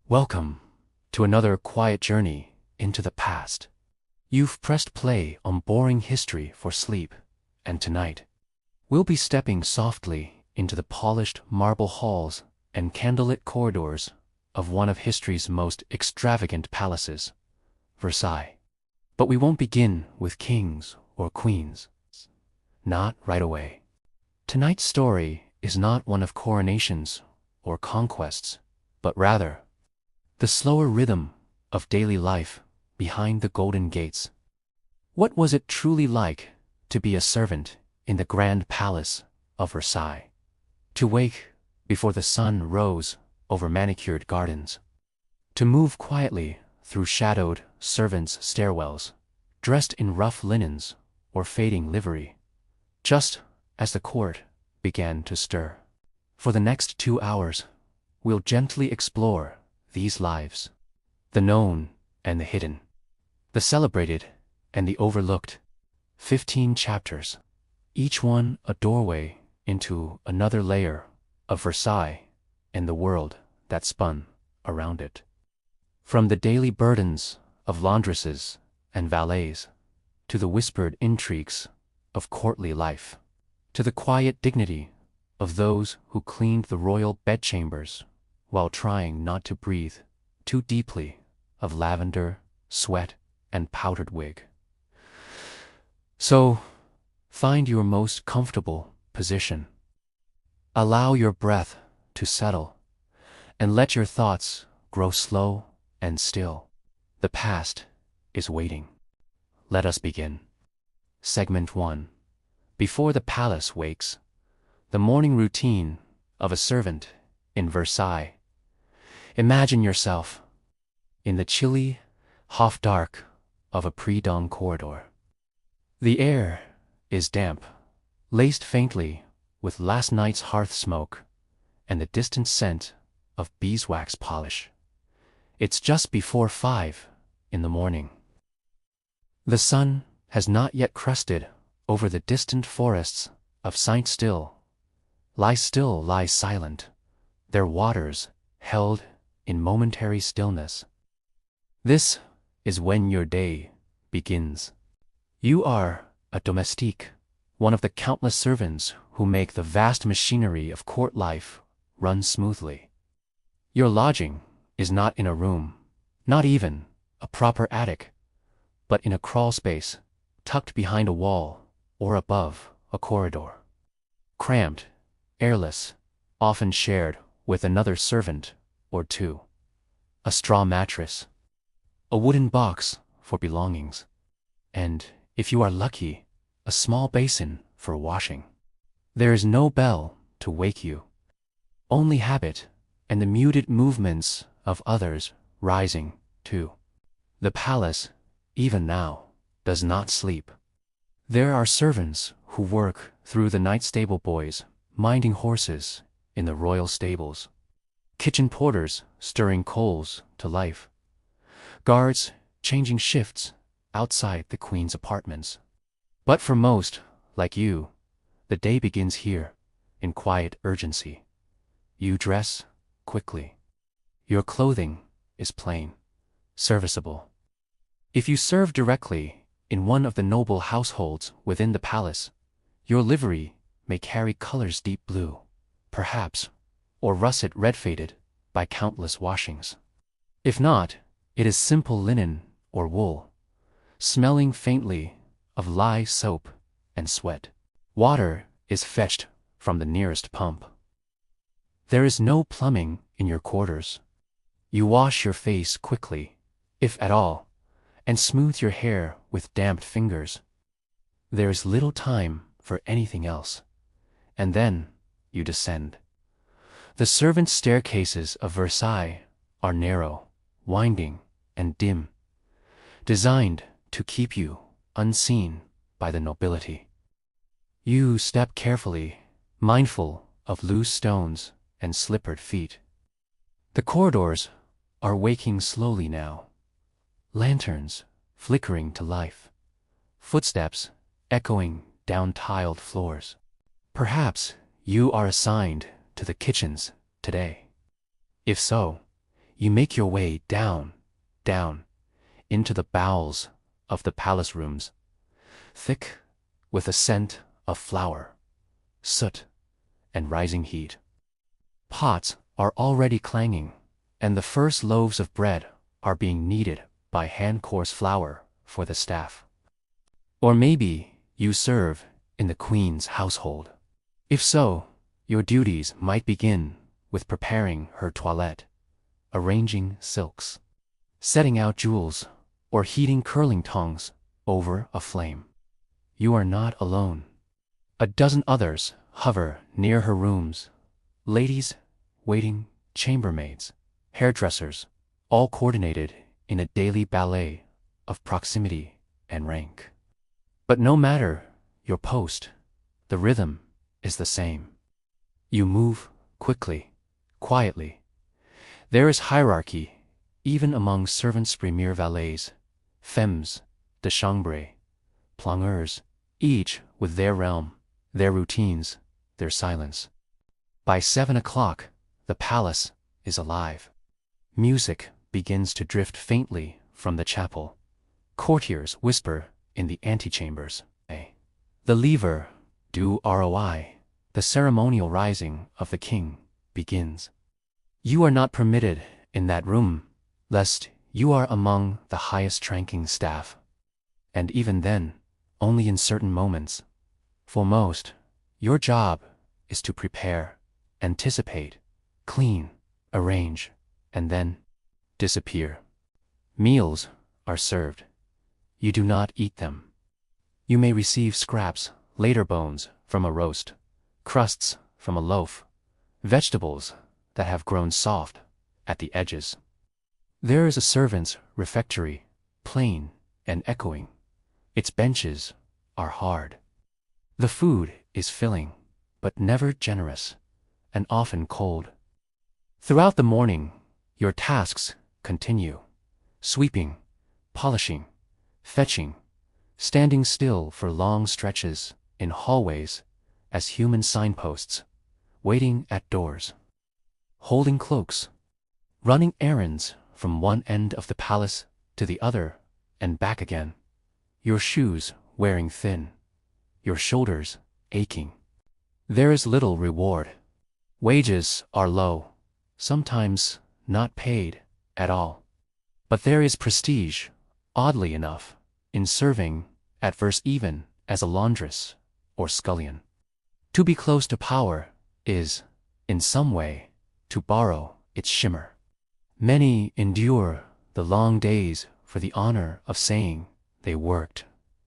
Welcome to another quiet journey into the past. You've pressed play on boring history for sleep, and tonight, we'll be stepping softly into the polished marble halls and candlelit corridors of one of history's most extravagant palaces, Versailles. But we won't begin with kings or queens. Not right away. Tonight's story is not one of coronations or conquests, but rather the slower rhythm of daily life behind the golden gates. What was it truly like to be a servant in the grand palace of Versailles? To wake before the sun rose over manicured gardens. To move quietly through shadowed servants' stairwells, dressed in rough linens or fading livery, just as the court began to stir. For the next 2 hours, we'll gently explore these lives, the known and the hidden, the celebrated and the overlooked. 15 chapters, each one a doorway into another layer of Versailles and the world that spun around it. From the daily burdens of laundresses and valets, to the whispered intrigues of courtly life, to the quiet dignity of those who cleaned the royal bedchambers while trying not to breathe too deeply of lavender, sweat, and powdered wig. So, find your most comfortable position. Allow your breath to settle, and let your thoughts grow slow and still. The past is waiting. Let us begin. Segment 1. Before the palace wakes, the morning routine of a servant in Versailles. Imagine yourself in the chilly, half-dark of a pre-dawn corridor. The air is damp, laced faintly with last night's hearth smoke and the distant scent of beeswax polish. It's just before 5 in the morning. The sun has not yet crested over the distant forests of Saint-Still. Lie still, lie silent, their waters held in momentary stillness. This is when your day begins. You are a domestique, one of the countless servants who make the vast machinery of court life run smoothly. Your lodging is not in a room, not even a proper attic, but in a crawl space tucked behind a wall or above a corridor. Cramped, airless, often shared with another servant or two. A straw mattress, a wooden box for belongings, and, if you are lucky, a small basin for washing. There is no bell to wake you, only habit and the muted movements of others rising, too. The palace, even now, does not sleep. There are servants who work through the night, stable boys minding horses in the royal stables, kitchen porters stirring coals to life, guards changing shifts outside the queen's apartments. But for most, like you, the day begins here, in quiet urgency. You dress quickly. Your clothing is plain, serviceable. If you serve directly in one of the noble households within the palace, your livery may carry colors deep blue, perhaps, or russet red-faded by countless washings. If not, it is simple linen or wool, smelling faintly of lye soap and sweat. Water is fetched from the nearest pump. There is no plumbing in your quarters. You wash your face quickly, if at all, and smooth your hair with damp fingers. There is little time for anything else, and then you descend. The servants' staircases of Versailles are narrow, winding, and dim, designed to keep you unseen by the nobility. You step carefully, mindful of loose stones and slippered feet. The corridors are waking slowly now, lanterns flickering to life, footsteps echoing down tiled floors. Perhaps you are assigned to the kitchens today. If so, You make your way down, down, into the bowels of the palace rooms, thick with a scent of flour, soot, and rising heat. Pots are already clanging, and the first loaves of bread are being kneaded by hand-coarse flour for the staff. Or maybe you serve in the queen's household. If so, your duties might begin with preparing her toilette, arranging silks, setting out jewels, or heating curling tongs over a flame. You are not alone. A dozen others hover near her rooms, ladies, waiting, chambermaids, hairdressers, all coordinated in a daily ballet of proximity and rank. But no matter your post, the rhythm is the same. You move quickly, quietly. There is hierarchy even among servants, premier valets, femmes de chambre, plongeurs, each with their realm, their routines, their silence. By 7 o'clock, the palace is alive. Music begins to drift faintly from the chapel. Courtiers whisper in the antechambers. The lever du roi, the ceremonial rising of the king, begins. You are not permitted in that room, lest you are among the highest ranking staff. And even then, only in certain moments. For most, your job is to prepare, anticipate, clean, arrange, and then disappear. Meals are served. You do not eat them. You may receive scraps, later bones from a roast, crusts from a loaf, vegetables that have grown soft at the edges. There is a servant's refectory, plain and echoing. Its benches are hard. The food is filling, but never generous, and often cold. Throughout the morning, your tasks continue: sweeping, polishing, fetching, standing still for long stretches in hallways as human signposts, waiting at doors, holding cloaks, running errands from one end of the palace to the other and back again, your shoes wearing thin, your shoulders aching. There is little reward. Wages are low, sometimes not paid at all. But there is prestige, oddly enough, in serving at Versailles even as a laundress or scullion. To be close to power is, in some way, to borrow its shimmer. Many endure the long days for the honor of saying they worked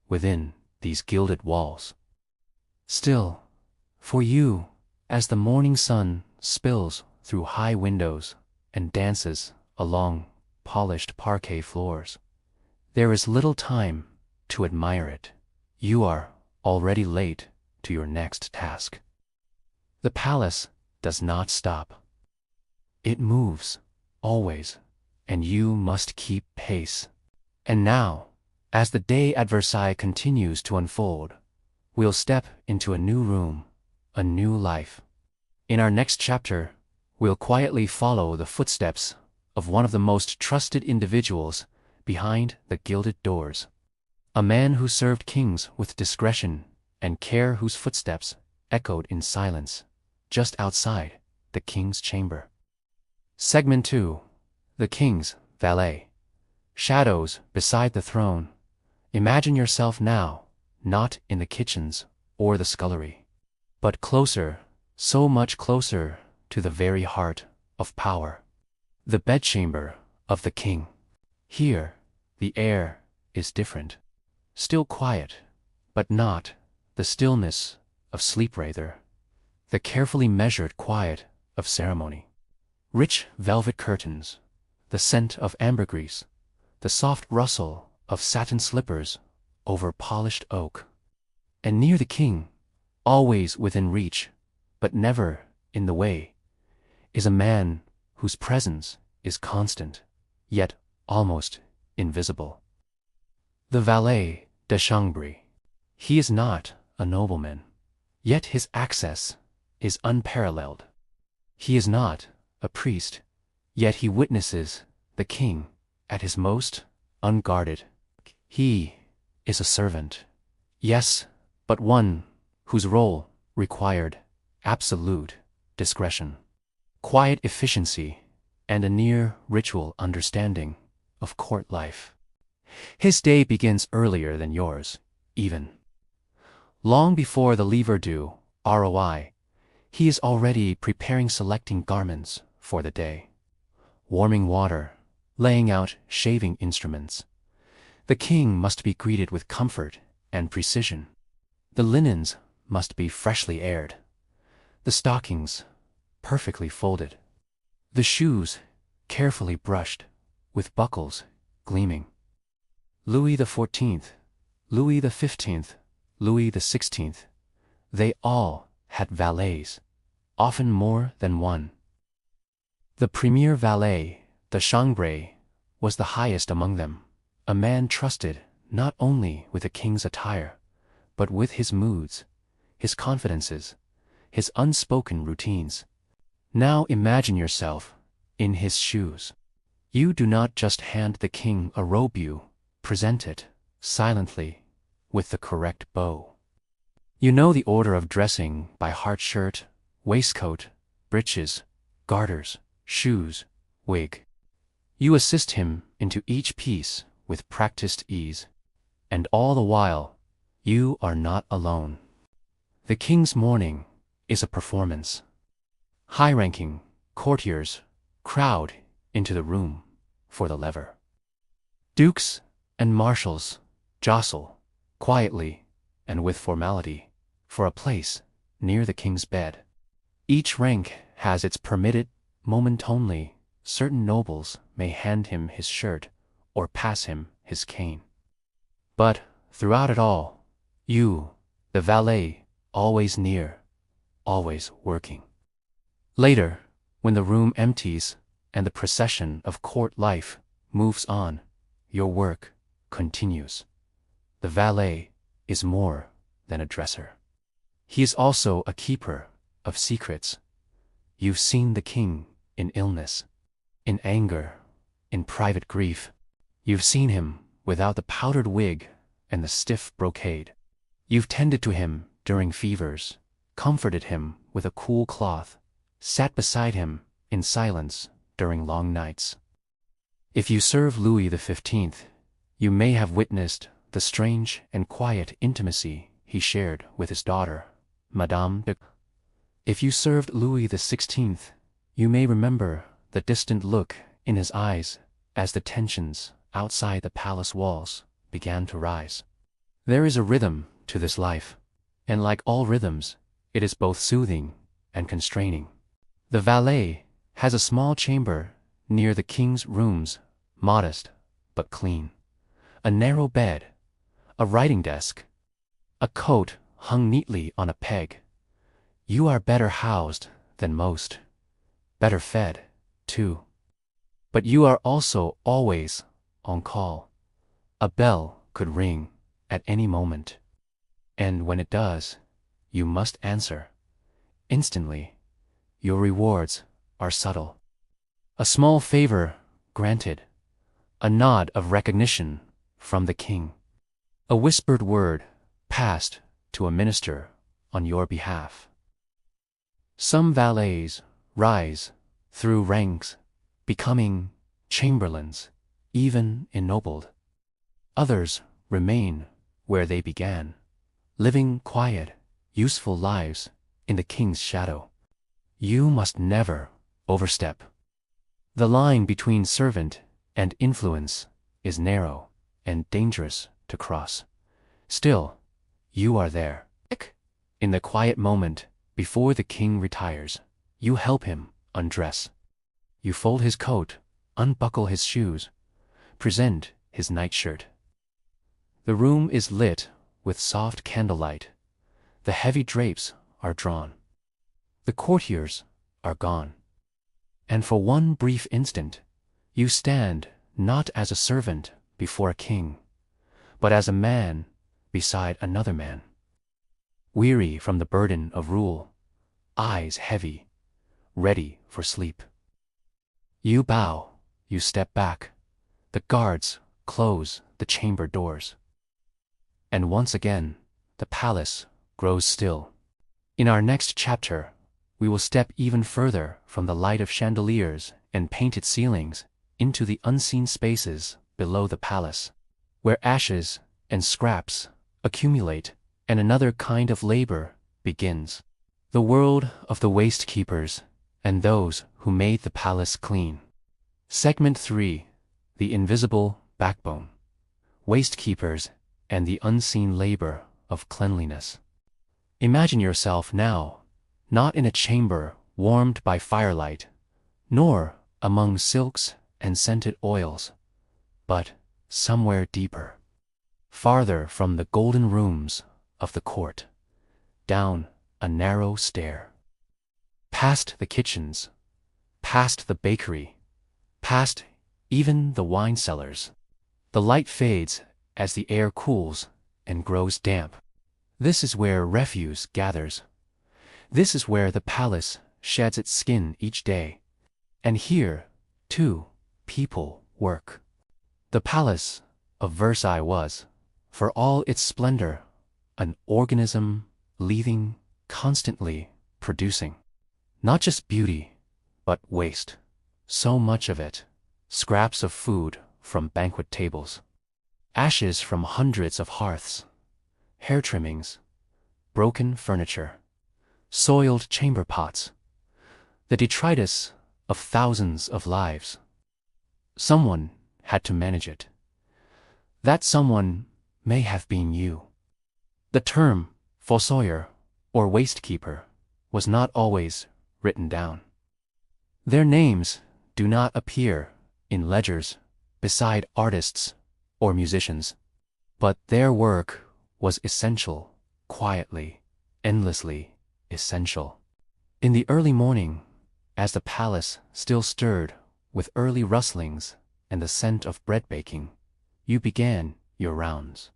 within these gilded walls. Still, for you, as the morning sun spills through high windows and dances along polished parquet floors, there is little time to admire it. You are already late to your next task. The palace does not stop. It moves, always, and you must keep pace. And now, as the day at Versailles continues to unfold, we'll step into a new room, a new life. In our next chapter, we'll quietly follow the footsteps of one of the most trusted individuals behind the gilded doors. A man who served kings with discretion and care, whose footsteps echoed in silence just outside the king's chamber. Segment 2. The King's Valet. Shadows beside the throne. Imagine yourself now, not in the kitchens or the scullery, but closer, so much closer to the very heart of power. The bedchamber of the king. Here, the air is different. Still quiet, but not the stillness of sleep, rather the carefully measured quiet of ceremony. Rich velvet curtains, the scent of ambergris, the soft rustle of satin slippers over polished oak. And near the king, always within reach, but never in the way, is a man whose presence is constant, yet almost invisible. The valet de chambre. He is not a nobleman, yet his access is unparalleled. He is not a priest, Yet he witnesses the king at his most unguarded. He is a servant. Yes, but one whose role required absolute discretion, quiet efficiency, and a near ritual understanding of court life. His day begins earlier than yours, even. Long before the lever due, ROI, he is already preparing selecting garments for the day, warming water, laying out shaving instruments. The king must be greeted with comfort and precision. The linens must be freshly aired, the stockings perfectly folded, the shoes carefully brushed, with buckles gleaming. Louis XIV, Louis XV, Louis XVI, they all had valets, often more than one. The premier valet, the chambre, was the highest among them, a man trusted not only with the king's attire, but with his moods, his confidences, his unspoken routines. Now imagine yourself in his shoes. You do not just hand the king a robe, you present it, silently, with the correct bow. You know the order of dressing by heart: shirt, waistcoat, breeches, garters, shoes, wig. You assist him into each piece with practiced ease. And all the while, you are not alone. The king's morning is a performance. High-ranking courtiers crowd into the room for the lever. Dukes and marshals jostle, quietly and with formality, for a place near the king's bed. Each rank has its permitted moment only. Certain nobles may hand him his shirt or pass him his cane. But throughout it all, you, the valet, always near, always working. Later, when the room empties and the procession of court life moves on, your work continues. The valet is more than a dresser. He is also a keeper of secrets. You've seen the king in illness, in anger, in private grief. You've seen him without the powdered wig and the stiff brocade. You've tended to him during fevers, comforted him with a cool cloth, sat beside him in silence during long nights. If you serve Louis XV, you may have witnessed the strange and quiet intimacy he shared with his daughter, Madame de. If you served Louis XVI, you may remember the distant look in his eyes as the tensions outside the palace walls began to rise. There is a rhythm to this life, and like all rhythms, it is both soothing and constraining. The valet has a small chamber near the king's rooms, modest but clean. A narrow bed, a writing desk, a coat hung neatly on a peg. You are better housed than most, better fed, too. But you are also always on call. A bell could ring at any moment. And when it does, you must answer. Instantly. Your rewards are subtle. A small favor granted. A nod of recognition from the king. A whispered word passed to a minister on your behalf. Some valets rise through ranks, becoming chamberlains, even ennobled. Others remain where they began, living quiet, useful lives in the king's shadow. You must never overstep. The line between servant and influence is narrow and dangerous to cross. Still, you are there. In the quiet moment before the king retires, you help him undress. You fold his coat, unbuckle his shoes, present his nightshirt. The room is lit with soft candlelight. The heavy drapes are drawn. The courtiers are gone. And for one brief instant, you stand not as a servant before a king, but as a man beside another man. Weary from the burden of rule, eyes heavy, ready for sleep. You bow, you step back. The guards close the chamber doors. And once again, the palace grows still. In our next chapter, we will step even further from the light of chandeliers and painted ceilings into the unseen spaces below the palace, where ashes and scraps accumulate and another kind of labor begins. The world of the waste keepers and those who made the palace clean. Segment 3. The invisible backbone. Waste keepers and the unseen labor of cleanliness. Imagine yourself now, not in a chamber warmed by firelight, nor among silks and scented oils, but somewhere deeper, farther from the golden rooms of the court, down a narrow stair. Past the kitchens, past the bakery, past even the wine cellars. The light fades as the air cools and grows damp. This is where refuse gathers. This is where the palace sheds its skin each day. And here, too, people work. The palace of Versailles was, for all its splendor, an organism living, constantly producing. Not just beauty, but waste. So much of it. Scraps of food from banquet tables. Ashes from hundreds of hearths. Hair trimmings. Broken furniture. Soiled chamber pots. The detritus of thousands of lives. Someone had to manage it. That someone may have been you. The term fossoyeur, or waste keeper, was not always written down. Their names do not appear in ledgers beside artists or musicians, but their work was essential, quietly, endlessly essential. In the early morning, as the palace still stirred with early rustlings and the scent of bread baking, you began your rounds.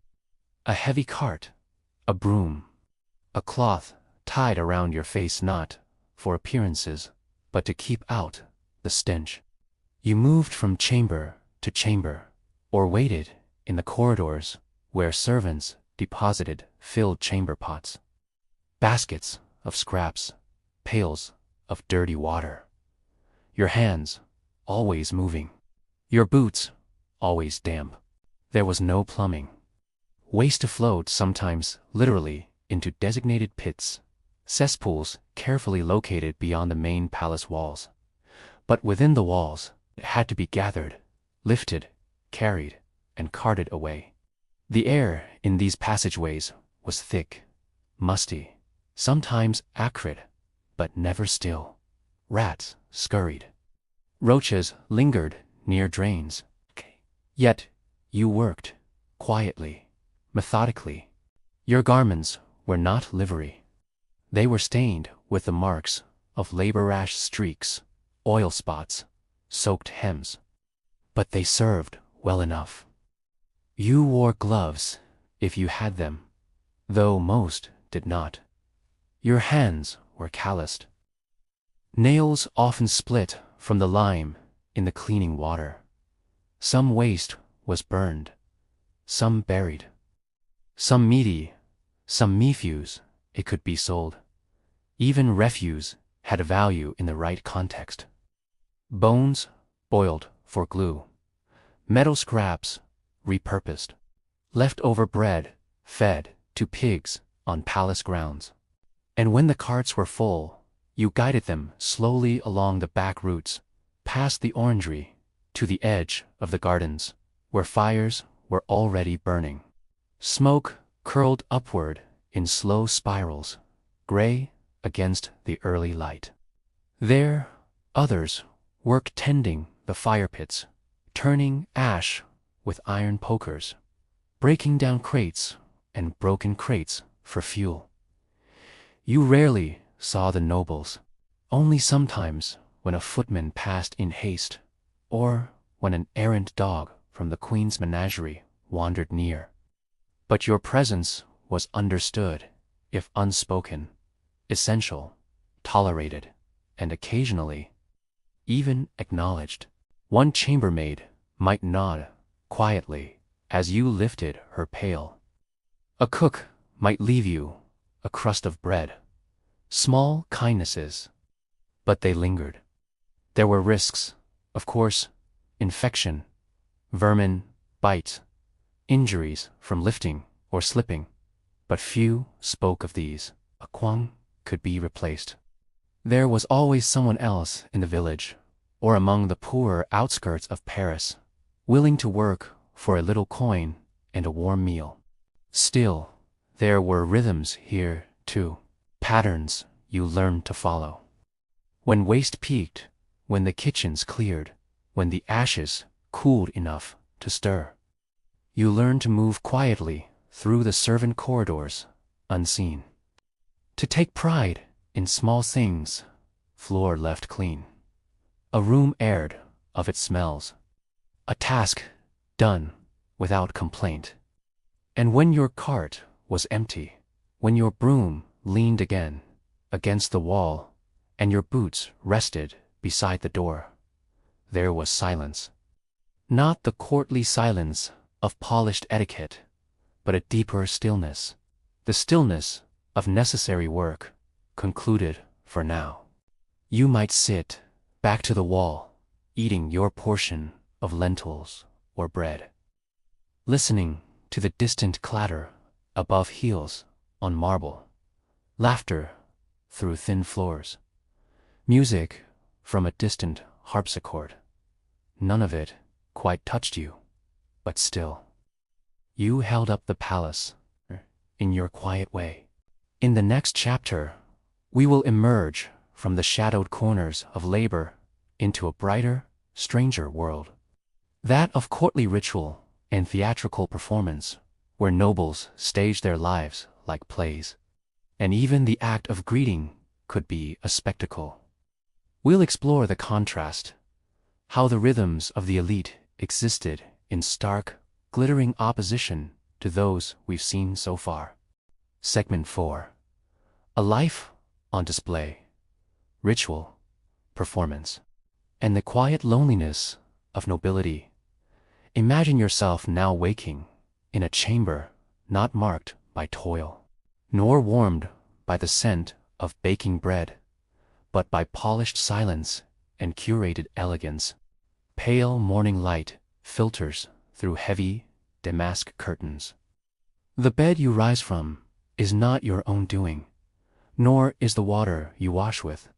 A heavy cart, a broom, a cloth tied around your face, not for appearances, but to keep out the stench. You moved from chamber to chamber, or waited in the corridors where servants deposited filled chamber pots. Baskets of scraps, pails of dirty water. Your hands always moving. Your boots always damp. There was no plumbing. Waste flowed sometimes literally into designated pits, cesspools carefully located beyond the main palace walls. But within the walls, it had to be gathered, lifted, carried, and carted away. The air in these passageways was thick, musty, sometimes acrid, but never still. Rats scurried. Roaches lingered near drains. Yet you worked, quietly, methodically. Your garments were not livery. They were stained with the marks of labor-rash streaks, oil spots, soaked hems. But they served well enough. You wore gloves, if you had them, though most did not. Your hands were calloused. Nails often split from the lime in the cleaning water. Some waste was burned, some buried. Some meaty, some refuse, it could be sold. Even refuse had a value in the right context. Bones boiled for glue. Metal scraps repurposed. Leftover bread fed to pigs on palace grounds. And when the carts were full, you guided them slowly along the back routes, past the orangery, to the edge of the gardens, where fires were already burning. Smoke curled upward in slow spirals, gray against the early light. There, others worked tending the fire pits, turning ash with iron pokers, breaking down crates and broken crates for fuel. You rarely saw the nobles, only sometimes when a footman passed in haste, or when an errant dog from the queen's menagerie wandered near. But your presence was understood, if unspoken, essential, tolerated, and occasionally even acknowledged. One chambermaid might nod quietly as you lifted her pail. A cook might leave you a crust of bread. Small kindnesses, but they lingered. There were risks, of course, infection, vermin, bites, injuries from lifting or slipping, but few spoke of these. A quang could be replaced. There was always someone else in the village, or among the poorer outskirts of Paris, willing to work for a little coin and a warm meal. Still, there were rhythms here, too, patterns you learned to follow. When waste peaked, when the kitchens cleared, when the ashes cooled enough to stir, you learned to move quietly through the servant corridors, unseen. To take pride in small things, floor left clean, a room aired of its smells, a task done without complaint. And when your cart was empty, when your broom leaned again against the wall, and your boots rested beside the door, there was silence. Not the courtly silence of polished etiquette, but a deeper stillness, the stillness of necessary work, concluded for now. You might sit back to the wall, eating your portion of lentils or bread, listening to the distant clatter above heels on marble, laughter through thin floors, music from a distant harpsichord. None of it quite touched you, but still, you held up the palace in your quiet way. In the next chapter, we will emerge from the shadowed corners of labor into a brighter, stranger world. That of courtly ritual and theatrical performance, where nobles stage their lives like plays, and even the act of greeting could be a spectacle. We'll explore the contrast, how the rhythms of the elite existed in stark, glittering opposition to those we've seen so far. Segment 4. A life on display, ritual, performance, and the quiet loneliness of nobility. Imagine yourself now waking in a chamber not marked by toil, nor warmed by the scent of baking bread, but by polished silence and curated elegance. Pale morning light filters through heavy damask curtains. The bed you rise from is not your own doing, nor is the water you wash with,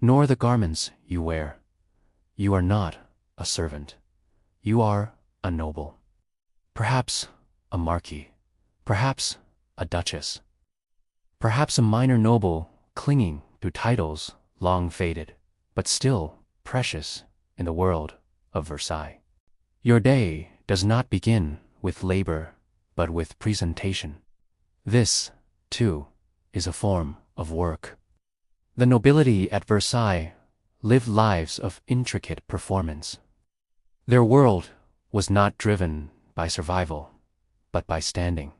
nor the garments you wear. You are not a servant. You are a noble. Perhaps a marquis, perhaps a duchess, perhaps a minor noble clinging to titles long faded, but still precious in the world of Versailles. Your day does not begin with labor, but with presentation. This, too, is a form of work. The nobility at Versailles lived lives of intricate performance. Their world was not driven by survival, but by standing.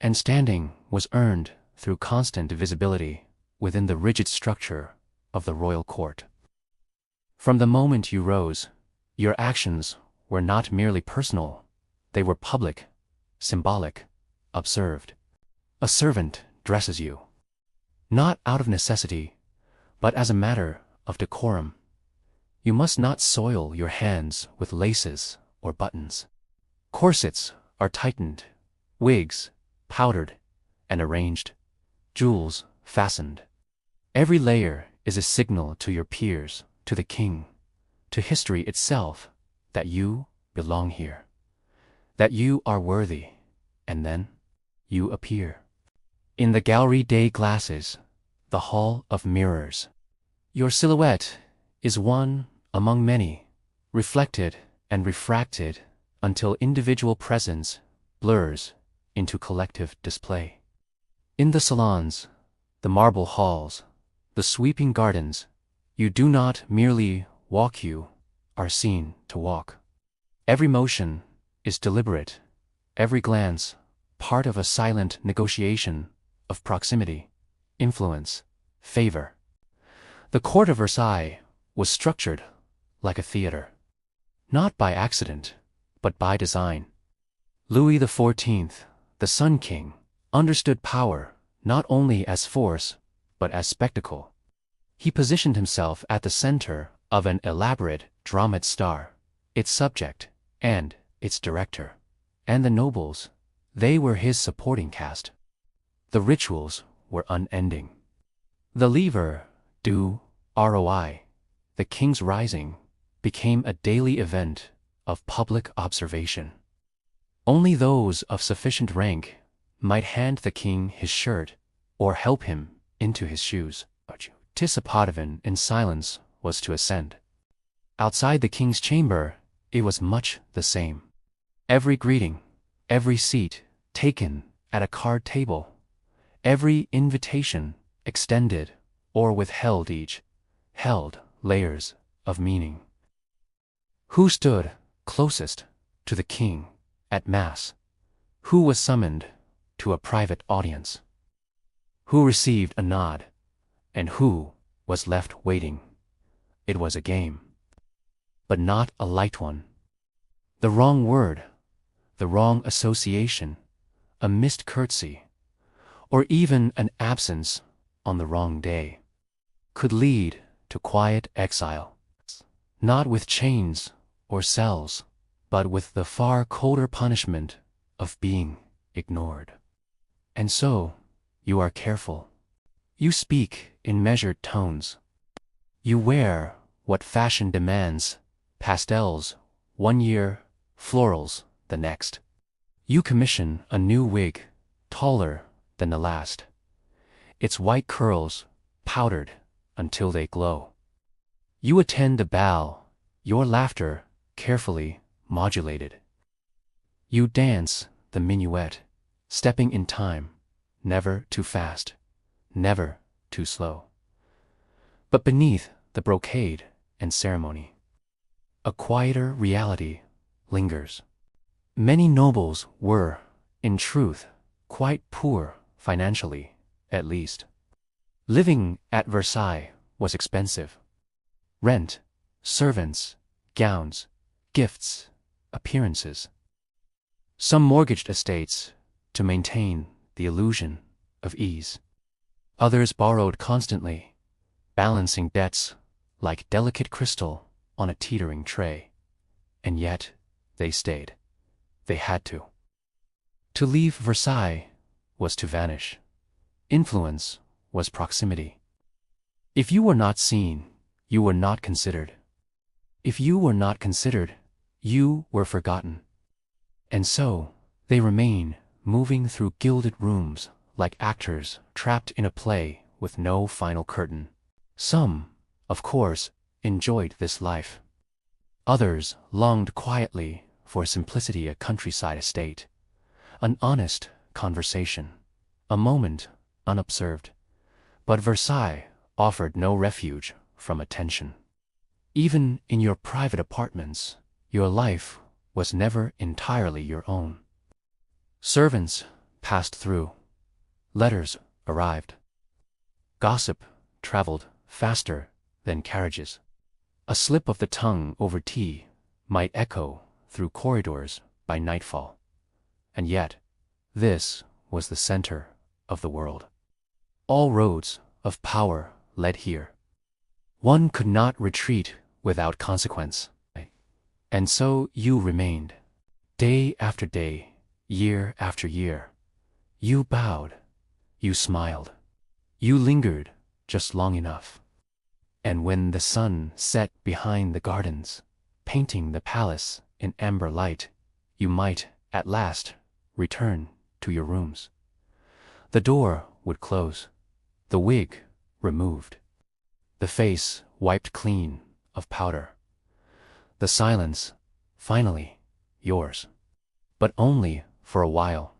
And standing was earned through constant visibility within the rigid structure of the royal court. From the moment you rose, your actions were not merely personal, they were public, symbolic, observed. A servant dresses you, not out of necessity, but as a matter of decorum. You must not soil your hands with laces or buttons. Corsets are tightened, wigs powdered and arranged, jewels fastened. Every layer is a signal to your peers, to the king, to history itself, that you belong here, that you are worthy, and then you appear. In the Galerie des Glaces, the hall of mirrors, your silhouette is one among many, reflected and refracted until individual presence blurs into collective display. In the salons, the marble halls, the sweeping gardens, you do not merely walk, you are seen to walk. Every motion is deliberate, every glance part of a silent negotiation of proximity, influence, favor. The court of Versailles was structured like a theater. Not by accident, but by design. Louis XIV, the Sun King, understood power not only as force, but as spectacle. He positioned himself at the center of an elaborate dramatic star, its subject, and its director. And the nobles, they were his supporting cast. The rituals were unending. The lever, du, roi, the king's rising, became a daily event of public observation. Only those of sufficient rank might hand the king his shirt or help him into his shoes. Tisapatavan in silence was to ascend. Outside the king's chamber, it was much the same. Every greeting, every seat taken at a card table, every invitation extended or withheld each held layers of meaning. Who stood closest to the king at mass? Who was summoned to a private audience? Who received a nod? And who was left waiting? It was a game, but not a light one. The wrong word, the wrong association, a missed curtsy, or even an absence on the wrong day, could lead to quiet exile, not with chains or cells, but with the far colder punishment of being ignored. And so, you are careful. You speak in measured tones. You wear what fashion demands, pastels 1 year, florals the next. You commission a new wig, taller than the last, its white curls powdered until they glow. You attend the ball, your laughter carefully modulated. You dance the minuet, stepping in time, never too fast, never too slow. But beneath the brocade and ceremony, a quieter reality lingers. Many nobles were, in truth, quite poor financially, at least. Living at Versailles was expensive. Rent, servants, gowns, gifts, appearances. Some mortgaged estates to maintain the illusion of ease. Others borrowed constantly, balancing debts like delicate crystal on a teetering tray. And yet, they stayed. They had to. To leave Versailles was to vanish. Influence was proximity. If you were not seen, you were not considered. If you were not considered, you were forgotten. And so, they remain moving through gilded rooms like actors trapped in a play with no final curtain. Some, of course, enjoyed this life. Others longed quietly for simplicity, a countryside estate, an honest conversation, a moment unobserved. But Versailles offered no refuge from attention. Even in your private apartments, your life was never entirely your own. Servants passed through. Letters arrived. Gossip traveled faster than carriages. A slip of the tongue over tea might echo through corridors by nightfall. And yet, this was the center of the world. All roads of power led here. One could not retreat without consequence. And so you remained. Day after day, year after year. You bowed. You smiled. You lingered just long enough. And when the sun set behind the gardens, painting the palace in amber light, you might, at last, return to your rooms. The door would close, the wig removed, the face wiped clean of powder. The silence, finally, yours. But only for a while.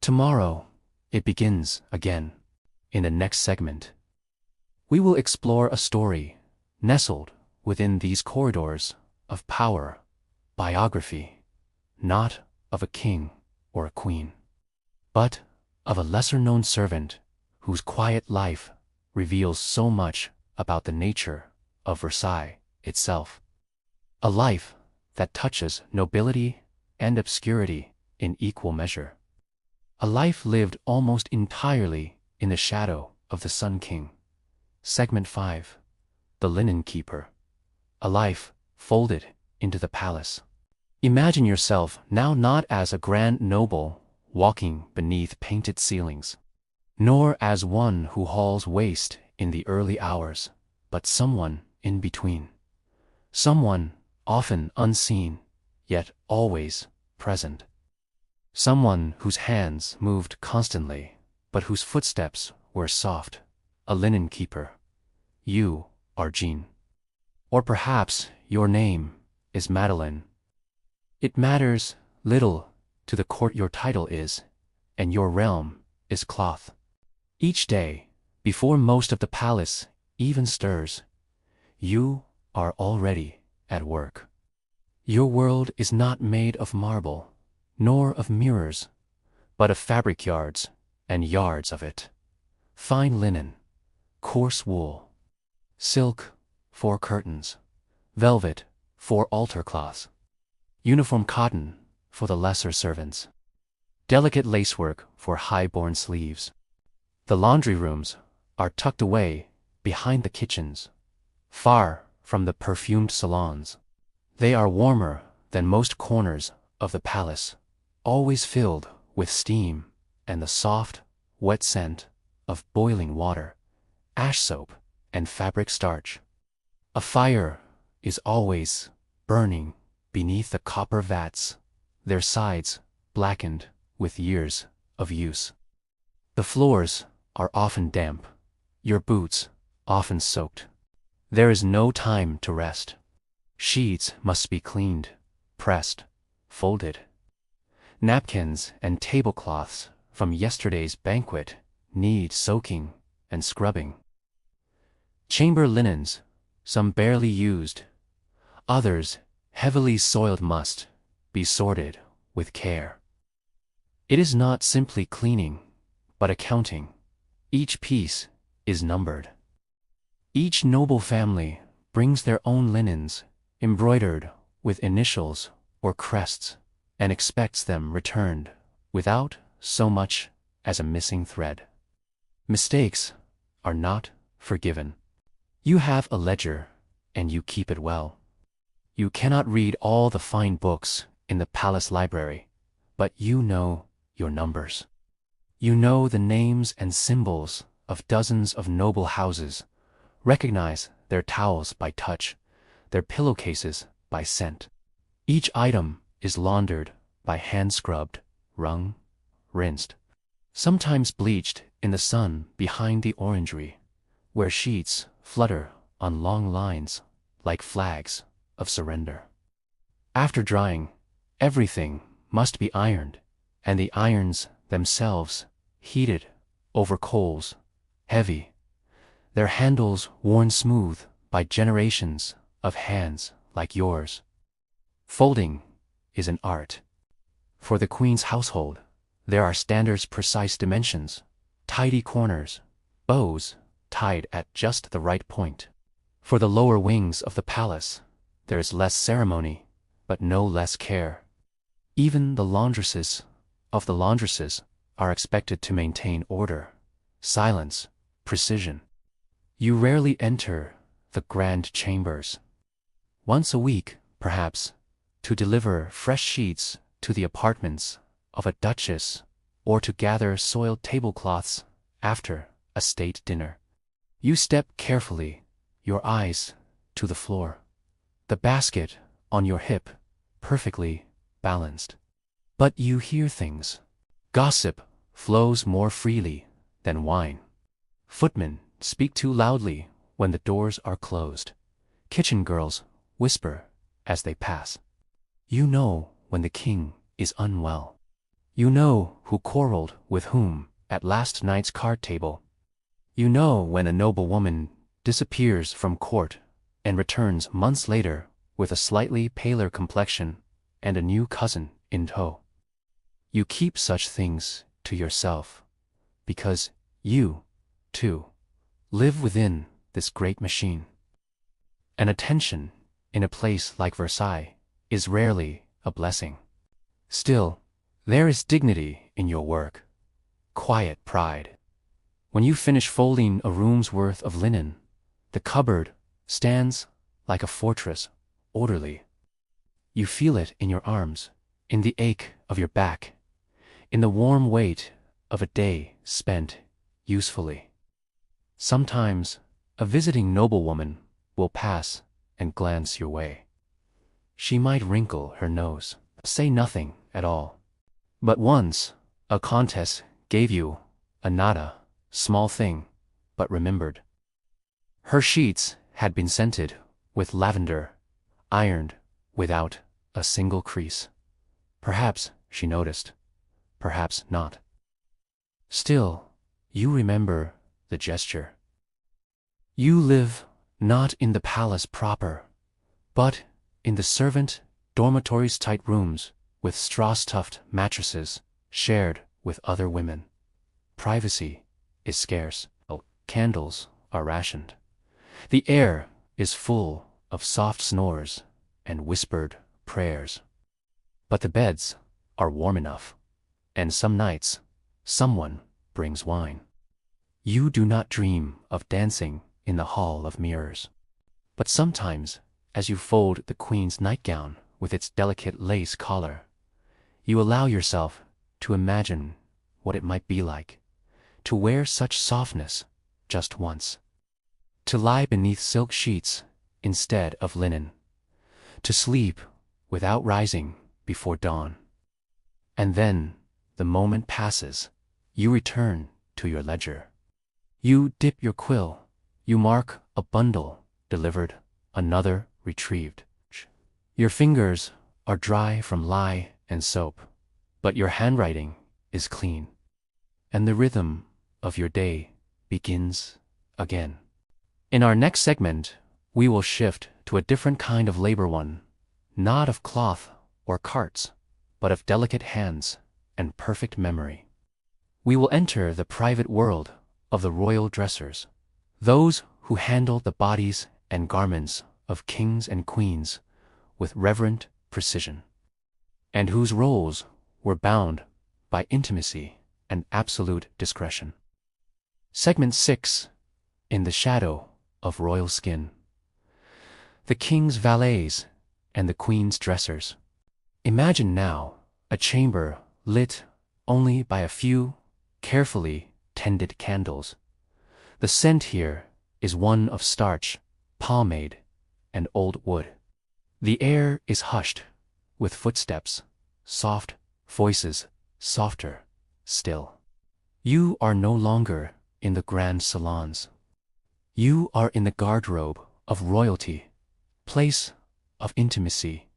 Tomorrow, it begins again. In the next segment, we will explore a story nestled within these corridors of power, biography, not of a king or a queen, but of a lesser-known servant whose quiet life reveals so much about the nature of Versailles itself. A life that touches nobility and obscurity in equal measure. A life lived almost entirely in the shadow of the Sun King. Segment 5. The Linen Keeper. A life folded into the palace. Imagine yourself now not as a grand noble walking beneath painted ceilings, nor as one who hauls waste in the early hours, but someone in between. Someone often unseen, yet always present. Someone whose hands moved constantly, but whose footsteps were soft. A linen keeper. You are Jean. Or perhaps your name is Madeleine. It matters little to the court your title is, and your realm is cloth. Each day, before most of the palace even stirs, you are already at work. Your world is not made of marble, nor of mirrors, but of fabric yards and yards of it. Fine linen, coarse wool, silk for curtains, velvet for altar cloths, uniform cotton for the lesser servants, delicate lacework for high-born sleeves. The laundry rooms are tucked away behind the kitchens, far from the perfumed salons. They are warmer than most corners of the palace, always filled with steam and the soft, wet scent of boiling water, ash soap, and fabric starch. A fire is always burning beneath the copper vats, their sides blackened with years of use. The floors are often damp, your boots often soaked. There is no time to rest. Sheets must be cleaned, pressed, folded. Napkins and tablecloths from yesterday's banquet need soaking and scrubbing. Chamber linens, some barely used, others heavily soiled, must be sorted with care. It is not simply cleaning, but accounting. Each piece is numbered. Each noble family brings their own linens, embroidered with initials or crests, and expects them returned without so much as a missing thread. Mistakes are not forgiven. You have a ledger, and you keep it well. You cannot read all the fine books in the palace library, but you know your numbers. You know the names and symbols of dozens of noble houses, recognize their towels by touch, their pillowcases by scent. Each item is laundered by hand-scrubbed, wrung, rinsed, sometimes bleached in the sun behind the orangery, where sheets flutter on long lines like flags of surrender. After drying, everything must be ironed, and the irons themselves heated over coals, heavy, their handles worn smooth by generations of hands like yours. Folding is an art. For the Queen's household, there are standards, precise dimensions, tidy corners, bows tied at just the right point. For the lower wings of the palace, there is less ceremony, but no less care. Even the laundresses of the laundresses are expected to maintain order, silence, precision. You rarely enter the grand chambers. Once a week, perhaps, to deliver fresh sheets to the apartments of a duchess, or to gather soiled tablecloths after a state dinner. You step carefully, your eyes to the floor, the basket on your hip, perfectly balanced. But you hear things. Gossip flows more freely than wine. Footmen speak too loudly when the doors are closed. Kitchen girls whisper as they pass. You know when the king is unwell. You know who quarreled with whom at last night's card table. You know when a noble woman disappears from court and returns months later with a slightly paler complexion and a new cousin in tow. You keep such things to yourself, because you, too, live within this great machine. and attention in a place like Versailles is rarely a blessing. Still, there is dignity in your work, quiet pride. When you finish folding a room's worth of linen, the cupboard stands like a fortress, orderly. You feel it in your arms, in the ache of your back, in the warm weight of a day spent usefully. Sometimes a visiting noblewoman will pass and glance your way. She might wrinkle her nose, say nothing at all. But once, a countess gave you a nada, small thing, but remembered. Her sheets had been scented with lavender, ironed without a single crease. Perhaps she noticed, perhaps not. Still, you remember the gesture. You live not in the palace proper, but in the servant dormitory's tight rooms with straw-stuffed mattresses shared with other women. Privacy is scarce. Candles are rationed. The air is full of soft snores and whispered prayers. But the beds are warm enough, and some nights someone brings wine. You do not dream of dancing in the hall of mirrors. But sometimes, as you fold the queen's nightgown with its delicate lace collar, you allow yourself to imagine what it might be like to wear such softness just once, to lie beneath silk sheets instead of linen, to sleep without rising before dawn. And then the moment passes, you return to your ledger. You dip your quill, you mark a bundle delivered, another retrieved. Your fingers are dry from lye and soap, but your handwriting is clean, and the rhythm of your day begins again. In our next segment, we will shift to a different kind of labor, one not of cloth or carts, but of delicate hands and perfect memory. We will enter the private world of the royal dressers, those who handle the bodies and garments of kings and queens with reverent precision, and whose roles were bound by intimacy and absolute discretion. Segment 6. In the shadow of royal skin. The king's valets and the queen's dressers. Imagine now a chamber lit only by a few carefully tended candles. The scent here is one of starch, pomade, and old wood. The air is hushed with footsteps, soft voices, softer still. You are no longer in the grand salons. You are in the garderobe of royalty, place of intimacy,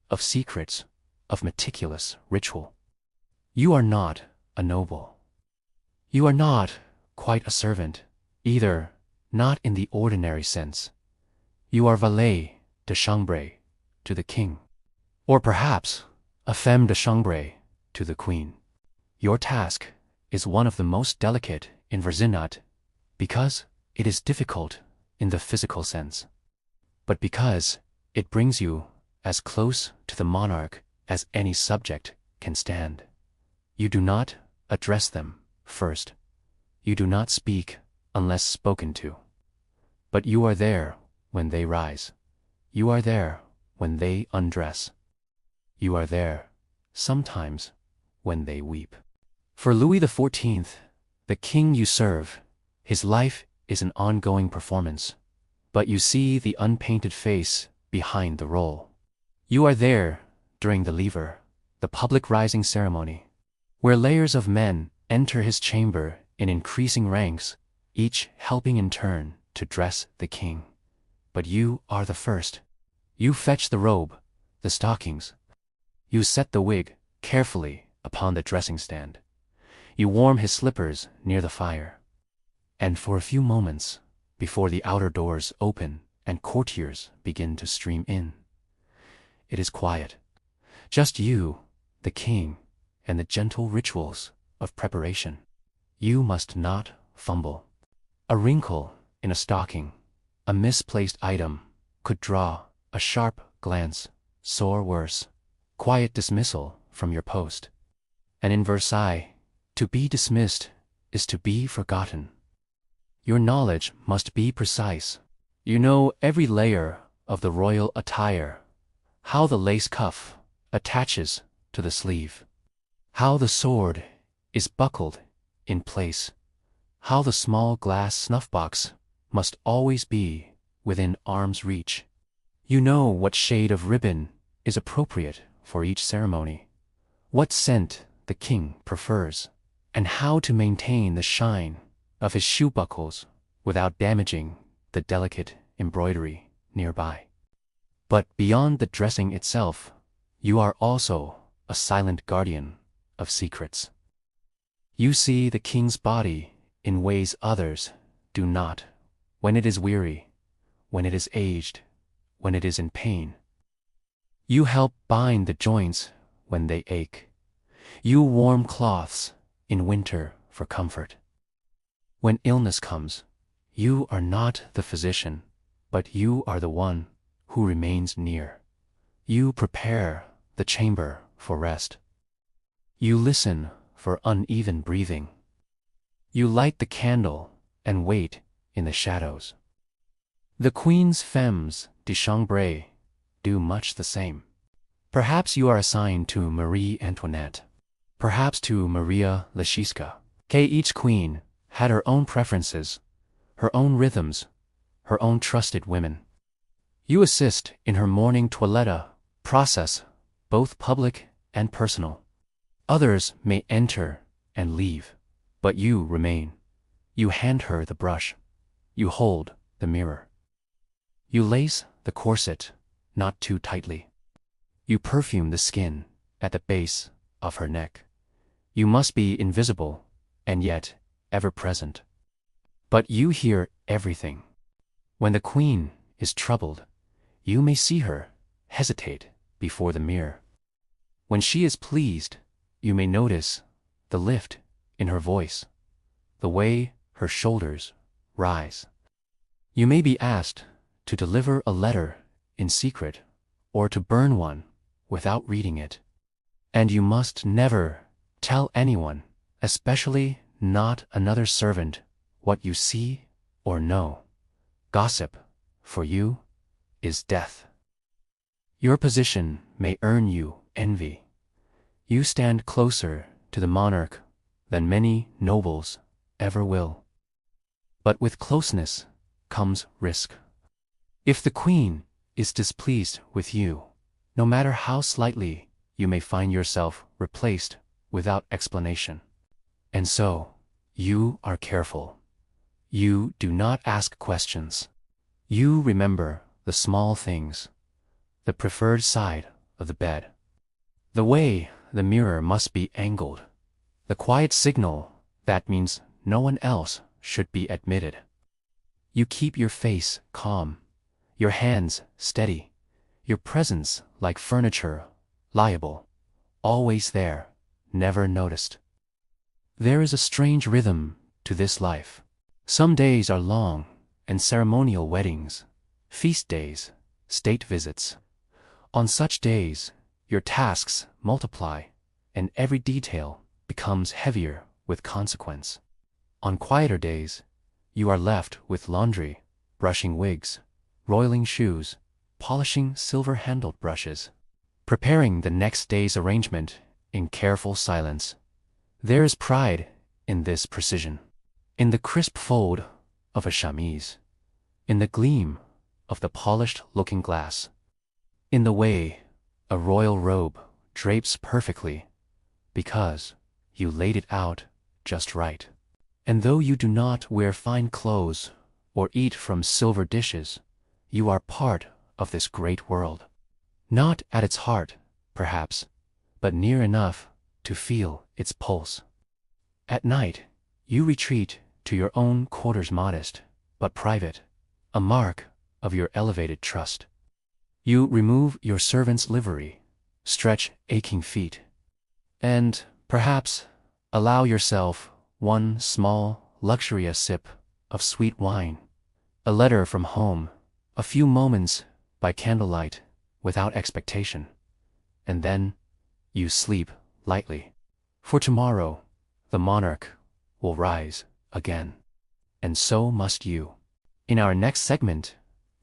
of secrets, of meticulous ritual. You are not a noble. You are not quite a servant, either, not in the ordinary sense. You are valet de chambre to the king, or perhaps a femme de chambre to the queen. Your task is one of the most delicate in Versailles, because it is difficult in the physical sense, but because it brings you as close to the monarch as any subject can stand. You do not address them first. You do not speak unless spoken to. But you are there when they rise. You are there when they undress. You are there, sometimes, when they weep. For Louis XIV, the king you serve, his life is an ongoing performance, but you see the unpainted face behind the role. You are there during the lever, the public rising ceremony, where layers of men enter his chamber in increasing ranks, each helping in turn to dress the king. But you are the first. You fetch the robe, the stockings. You set the wig carefully upon the dressing stand. You warm his slippers near the fire. And for a few moments, before the outer doors open and courtiers begin to stream in, it is quiet. Just you, the king, and the gentle rituals of preparation. You must not fumble. A wrinkle in a stocking, a misplaced item, could draw a sharp glance, or worse, quiet dismissal from your post. And in Versailles, to be dismissed is to be forgotten. Your knowledge must be precise. You know every layer of the royal attire, how the lace cuff attaches to the sleeve, how the sword is buckled in place, how the small glass snuff-box must always be within arm's reach. You know what shade of ribbon is appropriate for each ceremony, what scent the king prefers, and how to maintain the shine of his shoe buckles without damaging the delicate embroidery nearby. But beyond the dressing itself, you are also a silent guardian of secrets. You see the king's body in ways others do not, when it is weary, when it is aged, when it is in pain. You help bind the joints when they ache. You warm cloths in winter for comfort. When illness comes, you are not the physician, but you are the one who remains near. You prepare the chamber for rest. You listen for uneven breathing. You light the candle and wait in the shadows. The Queen's femmes de chambre do much the same. Perhaps you are assigned to Marie Antoinette, perhaps to Maria Leschyska. Each queen had her own preferences, her own rhythms, her own trusted women. You assist in her morning toilette process, both public and personal. Others may enter and leave, but you remain. You hand her the brush. You hold the mirror. You lace the corset, not too tightly. You perfume the skin at the base of her neck. You must be invisible, and yet ever present. But you hear everything. When the queen is troubled, you may see her hesitate before the mirror. When she is pleased, you may notice the lift in her voice, the way her shoulders rise. You may be asked to deliver a letter in secret or to burn one without reading it. And you must never tell anyone, especially not another servant, what you see or know. Gossip, for you, is death. Your position may earn you envy. You stand closer to the monarch than many nobles ever will. But with closeness comes risk. If the queen is displeased with you, no matter how slightly, you may find yourself replaced without explanation. And so, you are careful. You do not ask questions. You remember the small things, the preferred side of the bed, the way the mirror must be angled, the quiet signal that means no one else should be admitted. You keep your face calm, your hands steady, your presence like furniture, liable, always there, never noticed. There is a strange rhythm to this life. Some days are long and ceremonial weddings, feast days, state visits. On such days, your tasks multiply, and every detail becomes heavier with consequence. On quieter days, you are left with laundry, brushing wigs, roiling shoes, polishing silver-handled brushes, preparing the next day's arrangement in careful silence. There is pride in this precision, in the crisp fold of a chemise, in the gleam of the polished looking-glass, in the way a royal robe drapes perfectly, because you laid it out just right. And though you do not wear fine clothes or eat from silver dishes, you are part of this great world. Not at its heart, perhaps, but near enough to feel its pulse. At night, you retreat to your own quarters, modest but private, a mark of your elevated trust. You remove your servant's livery, stretch aching feet, and, perhaps, allow yourself one small, luxurious sip of sweet wine, a letter from home, a few moments by candlelight, without expectation. And then you sleep lightly. For tomorrow, the monarch will rise again. And so must you. In our next segment,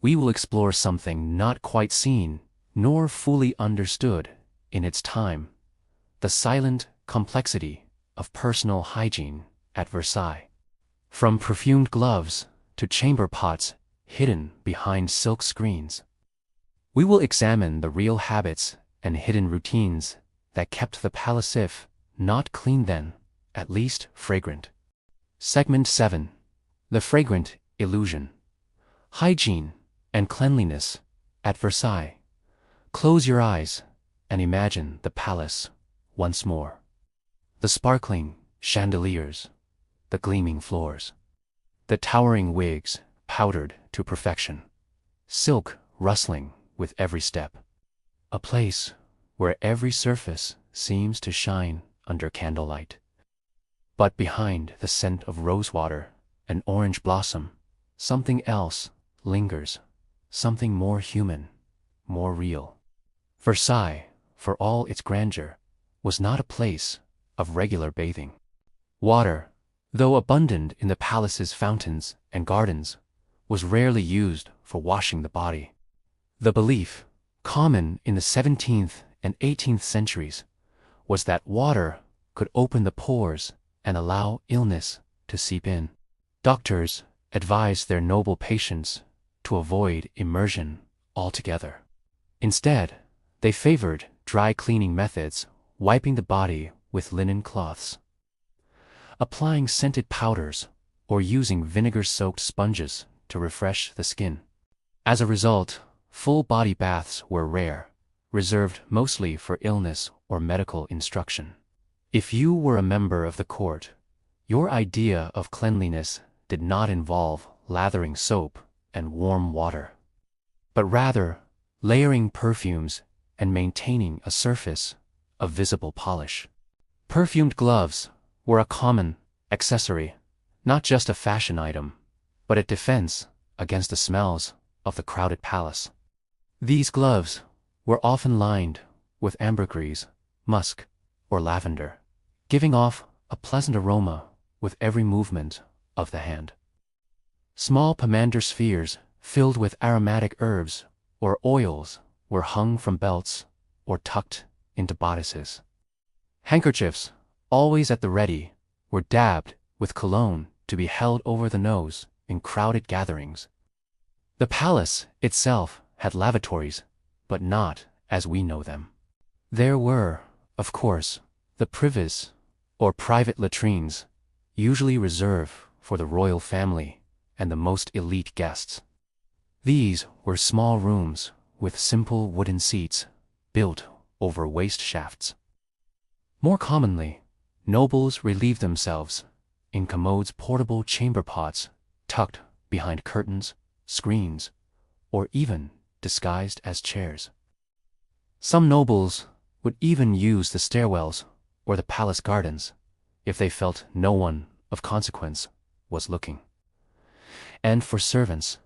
we will explore something not quite seen nor fully understood in its time: the silent complexity of personal hygiene at Versailles. From perfumed gloves to chamber pots hidden behind silk screens, we will examine the real habits and hidden routines that kept the palace, if not clean then, at least fragrant. Segment 7. The Fragrant Illusion. Hygiene and cleanliness at Versailles. Close your eyes and imagine the palace once more. The sparkling chandeliers, the gleaming floors, the towering wigs powdered to perfection, silk rustling with every step. A place where every surface seems to shine under candlelight. But behind the scent of rosewater and orange blossom, something else lingers, something more human, more real. Versailles, for all its grandeur, was not a place of regular bathing. Water, though abundant in the palace's fountains and gardens, was rarely used for washing the body. The belief, common in the 17th and 18th centuries, was that water could open the pores and allow illness to seep in. Doctors advised their noble patients to avoid immersion altogether. Instead, they favored dry cleaning methods, wiping the body with linen cloths, applying scented powders, or using vinegar-soaked sponges to refresh the skin. As a result, full-body baths were rare, reserved mostly for illness or medical instruction. If you were a member of the court, your idea of cleanliness did not involve lathering soap and warm water, but rather layering perfumes and maintaining a surface of visible polish. Perfumed gloves were a common accessory, not just a fashion item, but a defense against the smells of the crowded palace. These gloves were often lined with ambergris, musk, or lavender, giving off a pleasant aroma with every movement of the hand. Small pomander spheres filled with aromatic herbs or oils were hung from belts or tucked into bodices. Handkerchiefs, always at the ready, were dabbed with cologne to be held over the nose in crowded gatherings. The palace itself had lavatories, but not as we know them. There were, of course, the prives, or private latrines, usually reserved for the royal family and the most elite guests. These were small rooms with simple wooden seats built over waste shafts. More commonly, nobles relieved themselves in commodes, portable chamber pots tucked behind curtains, screens, or even disguised as chairs. Some nobles would even use the stairwells or the palace gardens if they felt no one of consequence was looking. And for servants,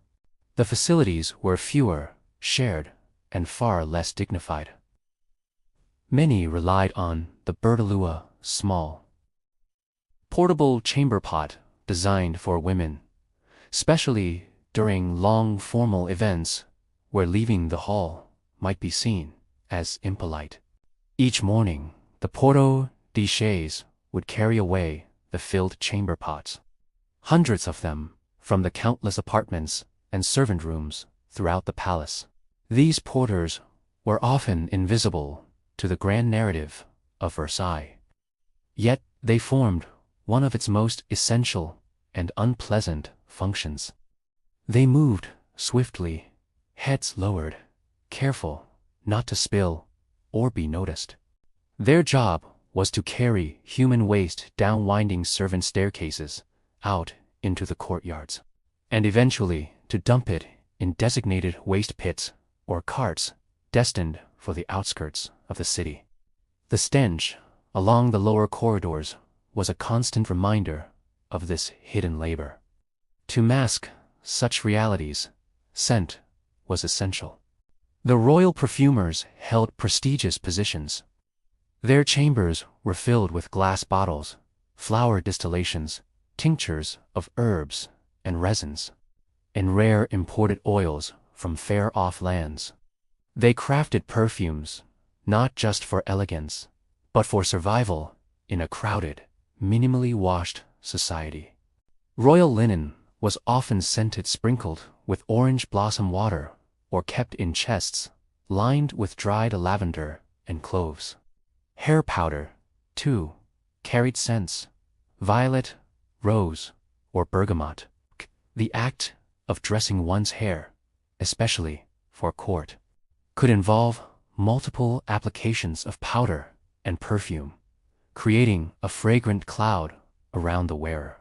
the facilities were fewer, shared, and far less dignified. Many relied on the Bertolua small, portable chamber pot designed for women, especially during long formal events where leaving the hall might be seen as impolite. Each morning, the porte de chaise would carry away the filled chamber pots, hundreds of them from the countless apartments and servant rooms throughout the palace. These porters were often invisible to the grand narrative of Versailles, yet they formed one of its most essential and unpleasant functions. They moved swiftly, heads lowered, careful not to spill or be noticed. Their job was to carry human waste down winding servant staircases, out into the courtyards, and eventually to dump it in designated waste pits or carts destined for the outskirts of the city. The stench along the lower corridors was a constant reminder of this hidden labor. To mask such realities, scent was essential. The royal perfumers held prestigious positions. Their chambers were filled with glass bottles, flower distillations, tinctures of herbs and resins, and rare imported oils from far-off lands. They crafted perfumes, not just for elegance, but for survival in a crowded, minimally washed society. Royal linen was often scented sprinkled with orange blossom water or kept in chests lined with dried lavender and cloves. Hair powder, too, carried scents: violet, rose, or bergamot. The act of dressing one's hair, especially for court, could involve multiple applications of powder and perfume, creating a fragrant cloud around the wearer.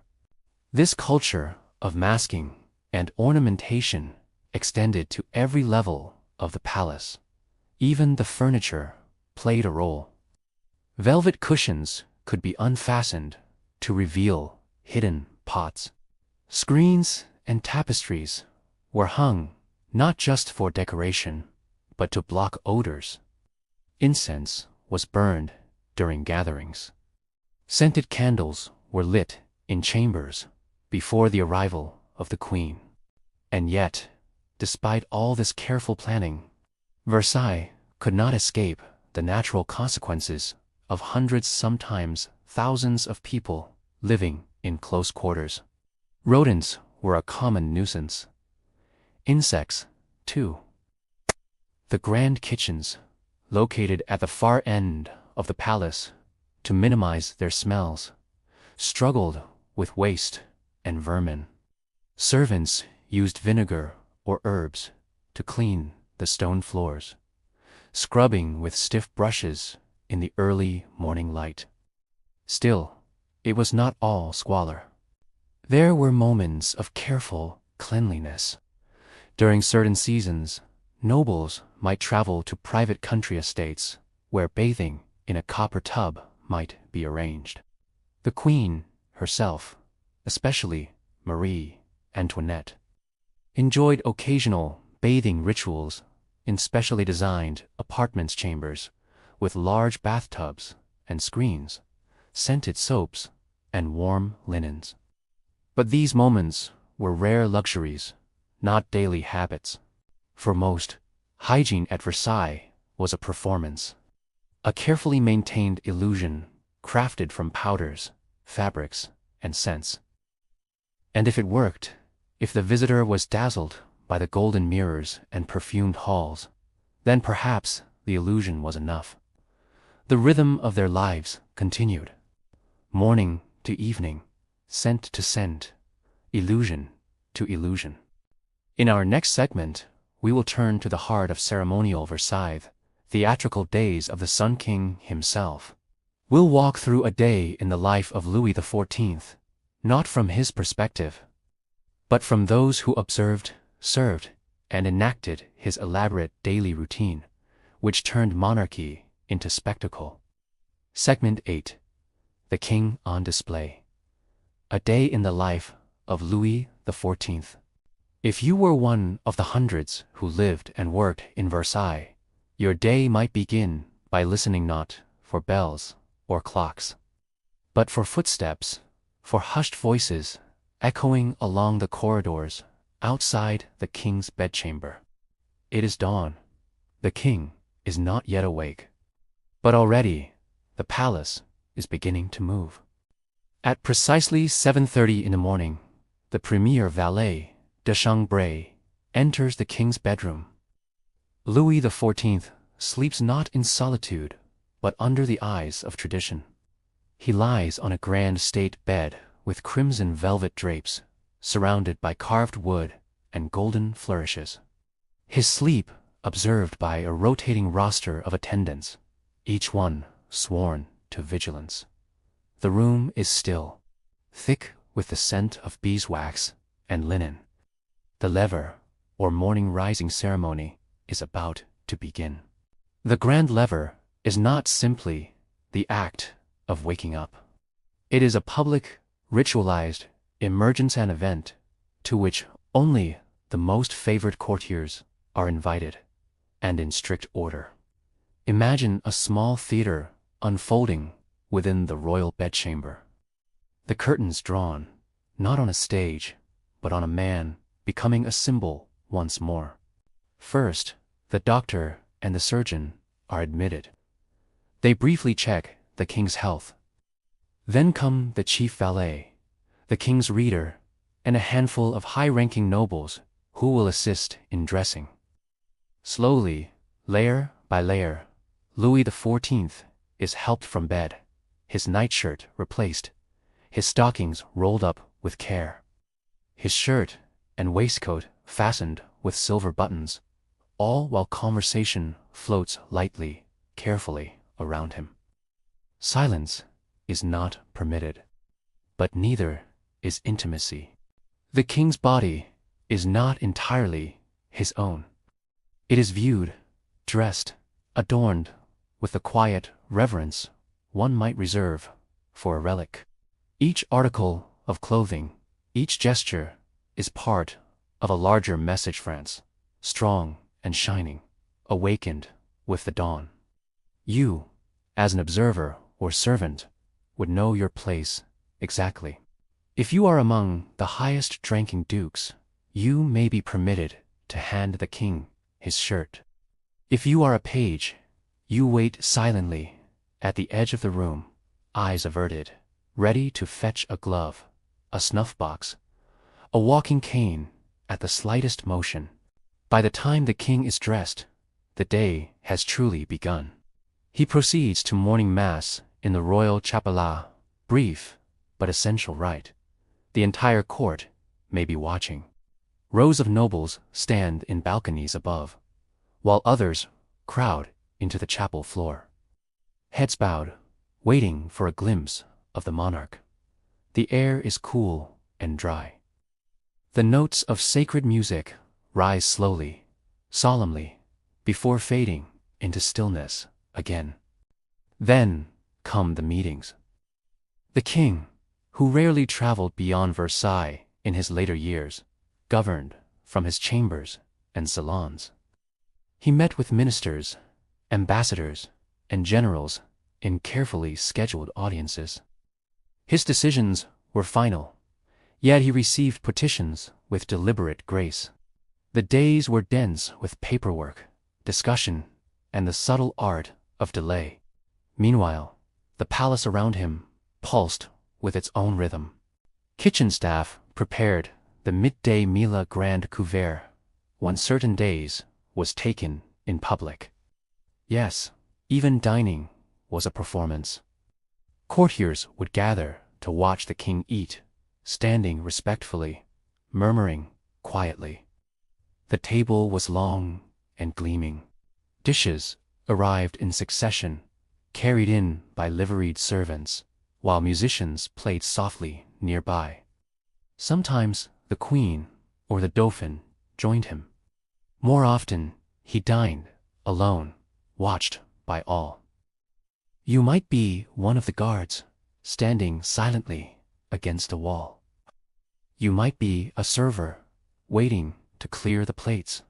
This culture of masking and ornamentation extended to every level of the palace. Even the furniture played a role. Velvet cushions could be unfastened to reveal hidden pots. Screens and tapestries were hung not just for decoration, but to block odors. Incense was burned during gatherings. Scented candles were lit in chambers before the arrival of the queen. And yet, despite all this careful planning, Versailles could not escape the natural consequences of hundreds, sometimes thousands of people living in close quarters. Rodents were a common nuisance. Insects, too. The grand kitchens, located at the far end of the palace to minimize their smells, struggled with waste and vermin. Servants used vinegar or herbs to clean the stone floors, scrubbing with stiff brushes in the early morning light. Still, it was not all squalor. There were moments of careful cleanliness. During certain seasons, nobles might travel to private country estates where bathing in a copper tub might be arranged. The queen herself, especially Marie Antoinette, enjoyed occasional bathing rituals in specially designed apartments chambers with large bathtubs and screens, scented soaps, and warm linens. But these moments were rare luxuries, not daily habits. For most, hygiene at Versailles was a performance, a carefully maintained illusion crafted from powders, fabrics, and scents. And if it worked, if the visitor was dazzled by the golden mirrors and perfumed halls, then perhaps the illusion was enough. The rhythm of their lives continued. Morning to evening, scent to scent, illusion to illusion. In our next segment, we will turn to the heart of ceremonial Versailles, theatrical days of the Sun King himself. We'll walk through a day in the life of Louis XIV, not from his perspective, but from those who observed, served, and enacted his elaborate daily routine, which turned monarchy into spectacle. Segment 8. The King on Display. A day in the life of Louis XIV. If you were one of the hundreds who lived and worked in Versailles, your day might begin by listening not for bells or clocks, but for footsteps, for hushed voices echoing along the corridors outside the king's bedchamber. It is dawn. The king is not yet awake, but already the palace is beginning to move. At precisely 7:30 in the morning, the premier valet de chambre enters the king's bedroom. Louis XIV sleeps not in solitude, but under the eyes of tradition. He lies on a grand state bed with crimson velvet drapes, surrounded by carved wood and golden flourishes. His sleep observed by a rotating roster of attendants, each one sworn to vigilance. The room is still, thick with the scent of beeswax and linen. The lever, or morning rising ceremony, is about to begin. The grand lever is not simply the act of waking up. It is a public, ritualized emergence and event to which only the most favored courtiers are invited. and in strict order. Imagine a small theater unfolding within the royal bedchamber. The curtains drawn, not on a stage, but on a man becoming a symbol once more. First, the doctor and the surgeon are admitted. They briefly check the king's health. Then come the chief valet, the king's reader, and a handful of high-ranking nobles who will assist in dressing. Slowly, layer by layer, Louis XIV is helped from bed, his nightshirt replaced, his stockings rolled up with care, his shirt and waistcoat fastened with silver buttons, all while conversation floats lightly, carefully around him. Silence is not permitted, but neither is intimacy. The king's body is not entirely his own. It is viewed, dressed, adorned with the quiet reverence one might reserve for a relic. Each article of clothing, each gesture is part of a larger message. France, strong and shining, awakened with the dawn. You, as an observer or servant, would know your place exactly. If you are among the highest-ranking dukes, you may be permitted to hand the king his shirt. If you are a page, you wait silently at the edge of the room, eyes averted, ready to fetch a glove, a snuff-box, a walking cane at the slightest motion. By the time the king is dressed, the day has truly begun. He proceeds to morning mass in the royal chapelle, brief but essential rite. The entire court may be watching. Rows of nobles stand in balconies above, while others crowd into the chapel floor. Heads bowed, waiting for a glimpse of the monarch. The air is cool and dry. The notes of sacred music rise slowly, solemnly, before fading into stillness again. Then come the meetings. The king, who rarely traveled beyond Versailles in his later years, governed from his chambers and salons. He met with ministers, ambassadors, and generals in carefully scheduled audiences. His decisions were final, yet he received petitions with deliberate grace. The days were dense with paperwork, discussion, and the subtle art of delay. Meanwhile, the palace around him pulsed with its own rhythm. Kitchen staff prepared the midday meal grand couvert, on certain days, was taken in public. Yes, even dining was a performance. Courtiers would gather to watch the king eat, standing respectfully, murmuring quietly. The table was long and gleaming. Dishes arrived in succession, carried in by liveried servants, while musicians played softly nearby. Sometimes the queen or the dauphin joined him. More often, he dined alone, watched by all. You might be one of the guards, standing silently against a wall. You might be a server, waiting to clear the plates.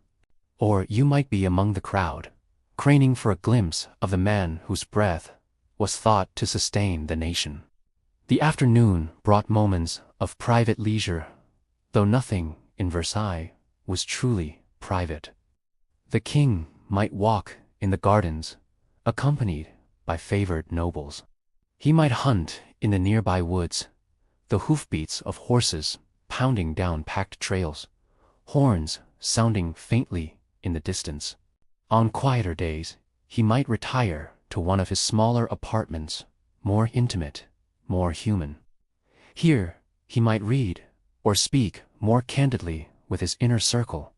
Or you might be among the crowd, craning for a glimpse of the man whose breath was thought to sustain the nation. The afternoon brought moments of private leisure, though nothing in Versailles was truly private. The king might walk in the gardens, accompanied by favored nobles. He might hunt in the nearby woods, the hoofbeats of horses pounding down packed trails, horns sounding faintly in the distance. On quieter days, he might retire to one of his smaller apartments, more intimate, more human. Here, he might read or speak more candidly with his inner circle,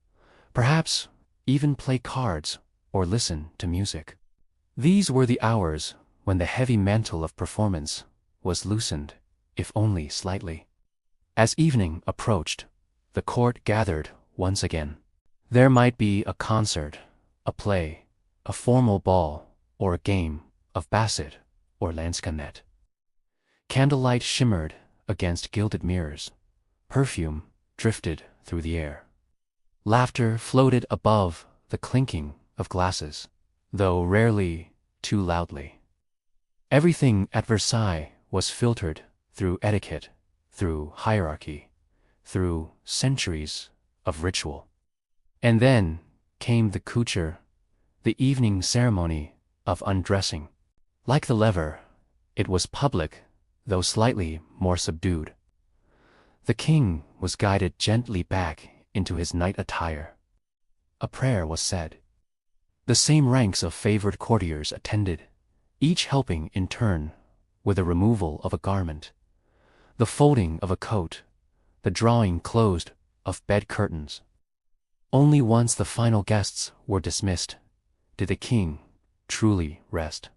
perhaps even play cards or listen to music. These were the hours when the heavy mantle of performance was loosened, if only slightly. As evening approached, the court gathered once again. There might be a concert, a play, a formal ball, or a game of basset or lansquenet. Candlelight shimmered against gilded mirrors. Perfume drifted through the air. Laughter floated above the clinking of glasses, though rarely too loudly. Everything at Versailles was filtered through etiquette, through hierarchy, through centuries of ritual. And then came the couture, the evening ceremony of undressing. Like the lever, it was public, though slightly more subdued. The king was guided gently back into his night attire. A prayer was said. The same ranks of favored courtiers attended, each helping in turn with the removal of a garment, the folding of a coat, the drawing closed of bed curtains. Only once the final guests were dismissed did the king truly rest.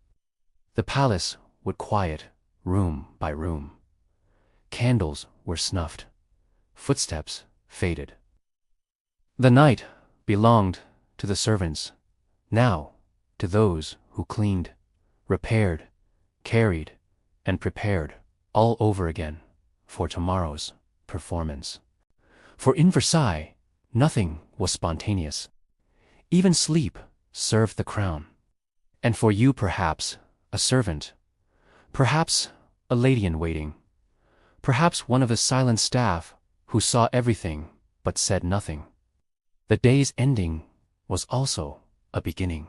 The palace would quiet room by room. Candles were snuffed, footsteps faded. The night belonged to the servants, now to those who cleaned, repaired, carried, and prepared all over again for tomorrow's performance. For in Versailles, nothing was spontaneous. Even sleep served the crown. And for you, perhaps, a servant, perhaps a lady-in-waiting, perhaps one of the silent staff who saw everything but said nothing. The day's ending was also a beginning.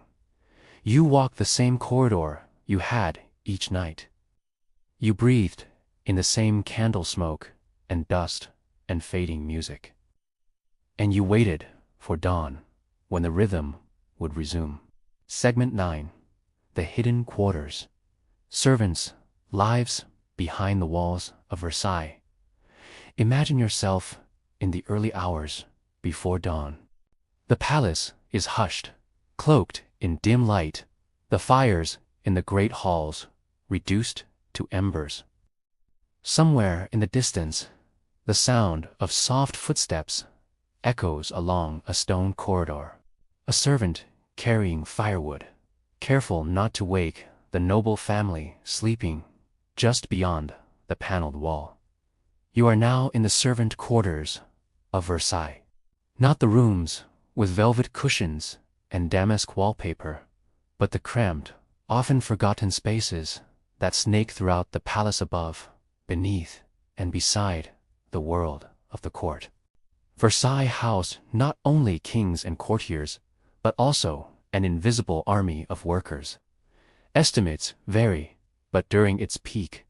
You walked the same corridor you had each night. You breathed in the same candle smoke and dust and fading music. And you waited for dawn when the rhythm would resume. Segment 9. The Hidden Quarters. Servants' lives behind the walls of Versailles. Imagine yourself in the early hours before dawn. The palace is hushed, cloaked in dim light, the fires in the great halls reduced to embers. Somewhere in the distance, the sound of soft footsteps echoes along a stone corridor. A servant carrying firewood, careful not to wake the noble family sleeping just beyond the paneled wall. You are now in the servant quarters of Versailles. Not the rooms with velvet cushions and damask wallpaper, but the cramped, often forgotten spaces that snake throughout the palace above, beneath, and beside the world of the court. Versailles housed not only kings and courtiers, but also an invisible army of workers. Estimates vary, but during its peak,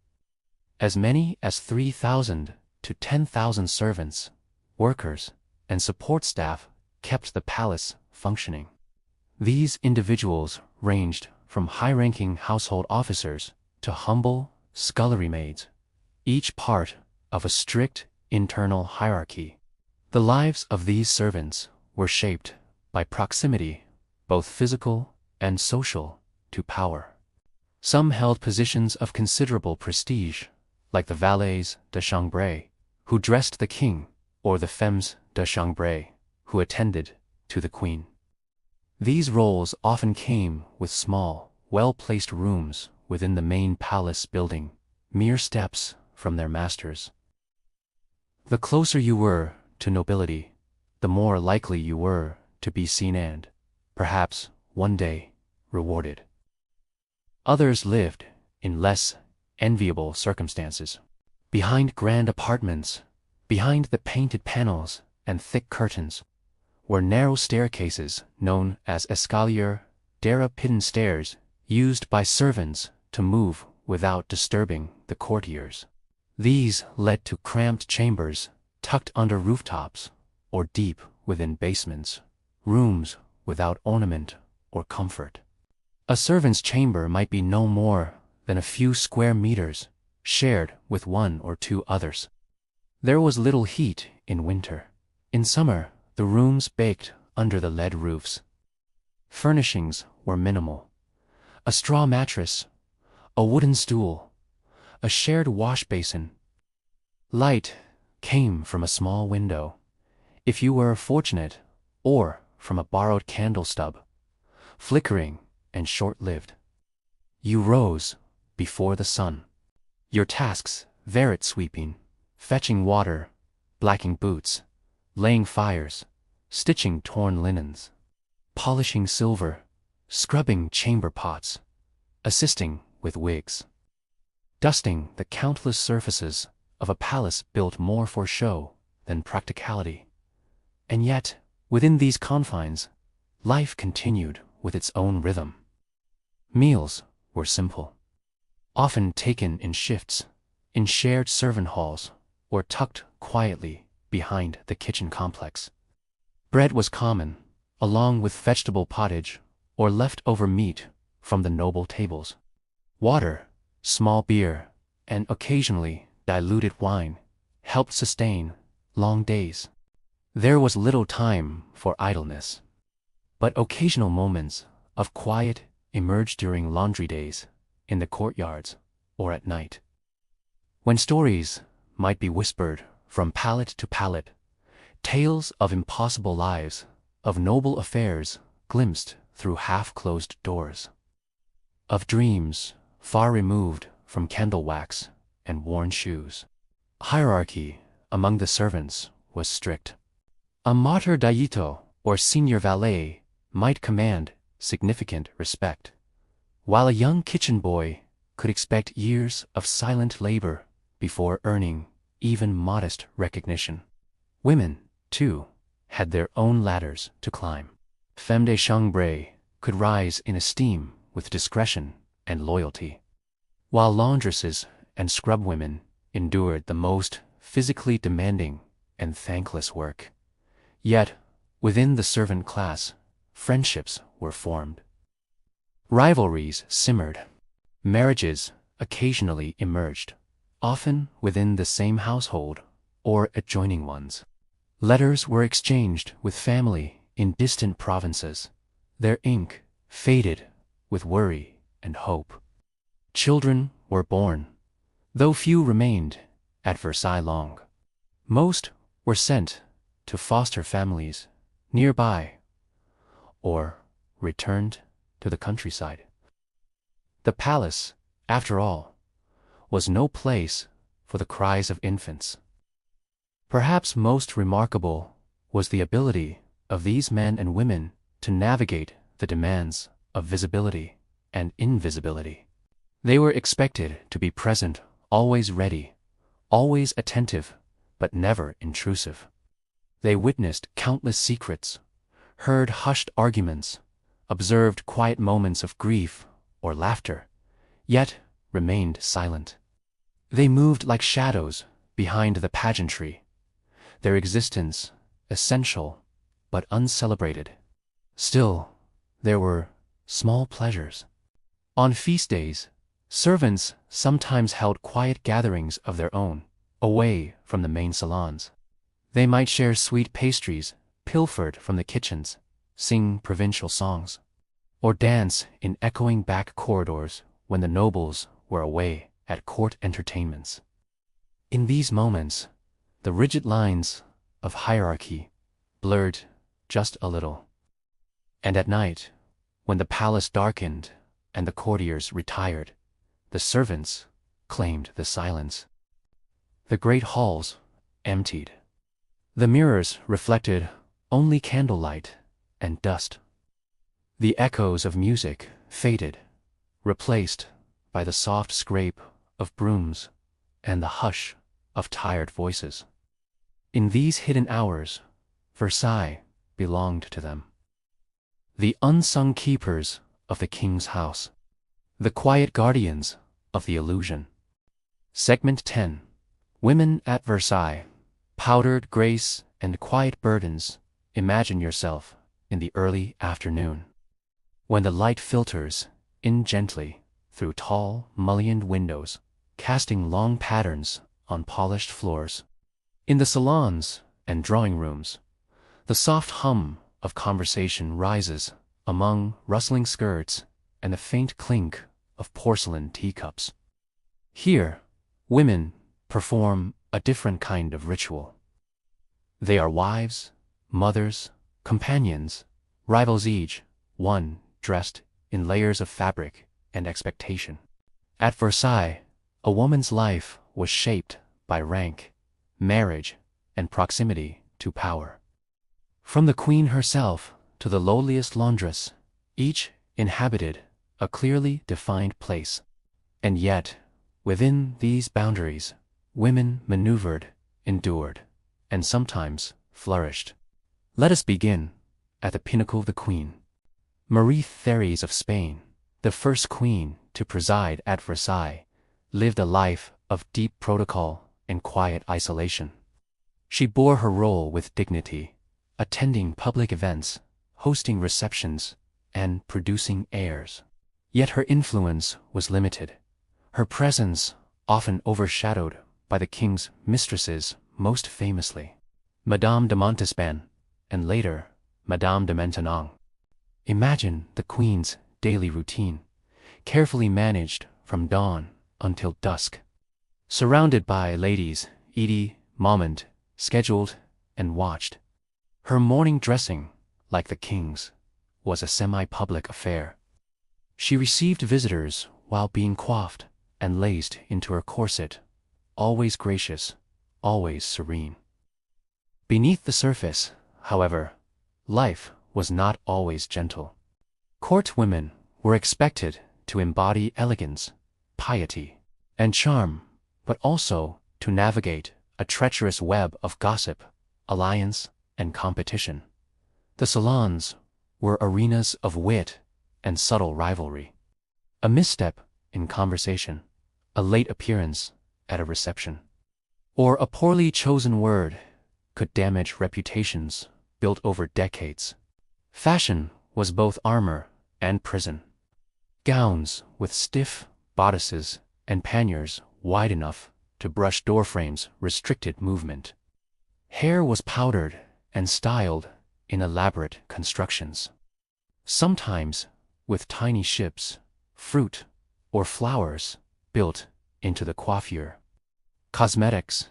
as many as 3,000 to 10,000 servants, workers, and support staff kept the palace functioning. These individuals ranged from high-ranking household officers to humble scullery maids, each part of a strict internal hierarchy. The lives of these servants were shaped by proximity, both physical and social, to power. Some held positions of considerable prestige, like the valets de chambre, who dressed the king, or the femmes de chambre, who attended to the queen. These roles often came with small, well-placed rooms within the main palace building, mere steps from their masters. The closer you were to nobility, the more likely you were to be seen and, perhaps, one day, rewarded. Others lived in less enviable circumstances. Behind grand apartments, behind the painted panels and thick curtains, were narrow staircases known as escalier hidden stairs used by servants to move without disturbing the courtiers. These led to cramped chambers tucked under rooftops or deep within basements, rooms without ornament or comfort. A servant's chamber might be no more than a few square meters, shared with one or two others. There was little heat in winter. In summer, the rooms baked under the lead roofs. Furnishings were minimal. A straw mattress, a wooden stool, a shared wash basin. Light came from a small window, if you were fortunate, or from a borrowed candle stub, flickering and short-lived. You rose before the sun. Your tasks varied: sweeping, fetching water, blacking boots, laying fires, stitching torn linens. polishing silver, scrubbing chamber pots, assisting with wigs, dusting the countless surfaces of a palace built more for show than practicality. And yet, within these confines, life continued with its own rhythm. Meals were simple, often taken in shifts, in shared servant halls, or tucked quietly behind the kitchen complex. Bread was common, along with vegetable pottage or leftover meat from the noble tables. Water, small beer, and occasionally diluted wine helped sustain long days. There was little time for idleness, but occasional moments of quiet emerged during laundry days, in the courtyards, or at night, when stories might be whispered from pallet to pallet, tales of impossible lives, of noble affairs glimpsed through half-closed doors, of dreams far removed from candle wax and worn shoes. Hierarchy among the servants was strict. A mater diito, or senior valet, might command significant respect, while a young kitchen boy could expect years of silent labor before earning even modest recognition. Women, too, had their own ladders to climb. Femmes de chambre could rise in esteem with discretion and loyalty, while laundresses and scrub women endured the most physically demanding and thankless work. Yet, within the servant class, friendships were formed. Rivalries simmered. Marriages occasionally emerged, often within the same household or adjoining ones. Letters were exchanged with family in distant provinces, their ink faded with worry and hope. Children were born, though few remained at Versailles long. Most were sent to foster families nearby or returned to the countryside. The palace, after all, was no place for the cries of infants. Perhaps most remarkable was the ability of these men and women to navigate the demands of visibility and invisibility. They were expected to be present, always ready, always attentive, but never intrusive. They witnessed countless secrets, heard hushed arguments, observed quiet moments of grief or laughter, yet remained silent. They moved like shadows behind the pageantry, their existence essential but uncelebrated. Still, there were small pleasures. On feast days, servants sometimes held quiet gatherings of their own, away from the main salons. They might share sweet pastries pilfered from the kitchens, sing provincial songs, or dance in echoing back corridors when the nobles were away at court entertainments. In these moments, the rigid lines of hierarchy blurred just a little. And at night, when the palace darkened and the courtiers retired, the servants claimed the silence. The great halls emptied. The mirrors reflected only candlelight and dust. The echoes of music faded, replaced by the soft scrape of brooms and the hush of tired voices. In these hidden hours, Versailles belonged to them. The unsung keepers of the king's house, the quiet guardians of the illusion. Segment 10. Women at Versailles. Powdered grace and quiet burdens. Imagine yourself in the early afternoon, when the light filters in gently through tall, mullioned windows, casting long patterns on polished floors. In the salons and drawing rooms, the soft hum of conversation rises among rustling skirts and the faint clink of porcelain teacups. Here, women perform a different kind of ritual. They are wives, mothers, companions, rivals each, one dressed in layers of fabric and expectation. At Versailles, a woman's life was shaped by rank, marriage, and proximity to power. From the queen herself to the lowliest laundress, each inhabited a clearly defined place. And yet, within these boundaries, women maneuvered, endured, and sometimes flourished. Let us begin at the pinnacle of the queen. Marie Thérèse of Spain, the first queen to preside at Versailles, lived a life of deep protocol and quiet isolation. She bore her role with dignity, attending public events, hosting receptions, and producing airs. Yet her influence was limited, her presence often overshadowed by the king's mistresses, most famously Madame de Montespan, and later Madame de Maintenon. Imagine the queen's daily routine, carefully managed from dawn until dusk. Surrounded by ladies, Edie, moment, scheduled and watched. Her morning dressing, like the king's, was a semi-public affair. She received visitors while being coiffed and laced into her corset, always gracious, always serene. Beneath the surface, however, life was not always gentle. Court women were expected to embody elegance, piety, and charm, but also to navigate a treacherous web of gossip, alliance, and competition. The salons were arenas of wit and subtle rivalry. A misstep in conversation, a late appearance at a reception, or a poorly chosen word could damage reputations built over decades. Fashion was both armor and prison. Gowns with stiff bodices and panniers wide enough to brush doorframes restricted movement. Hair was powdered and styled in elaborate constructions, sometimes with tiny ships, fruit, or flowers built into the coiffure. Cosmetics,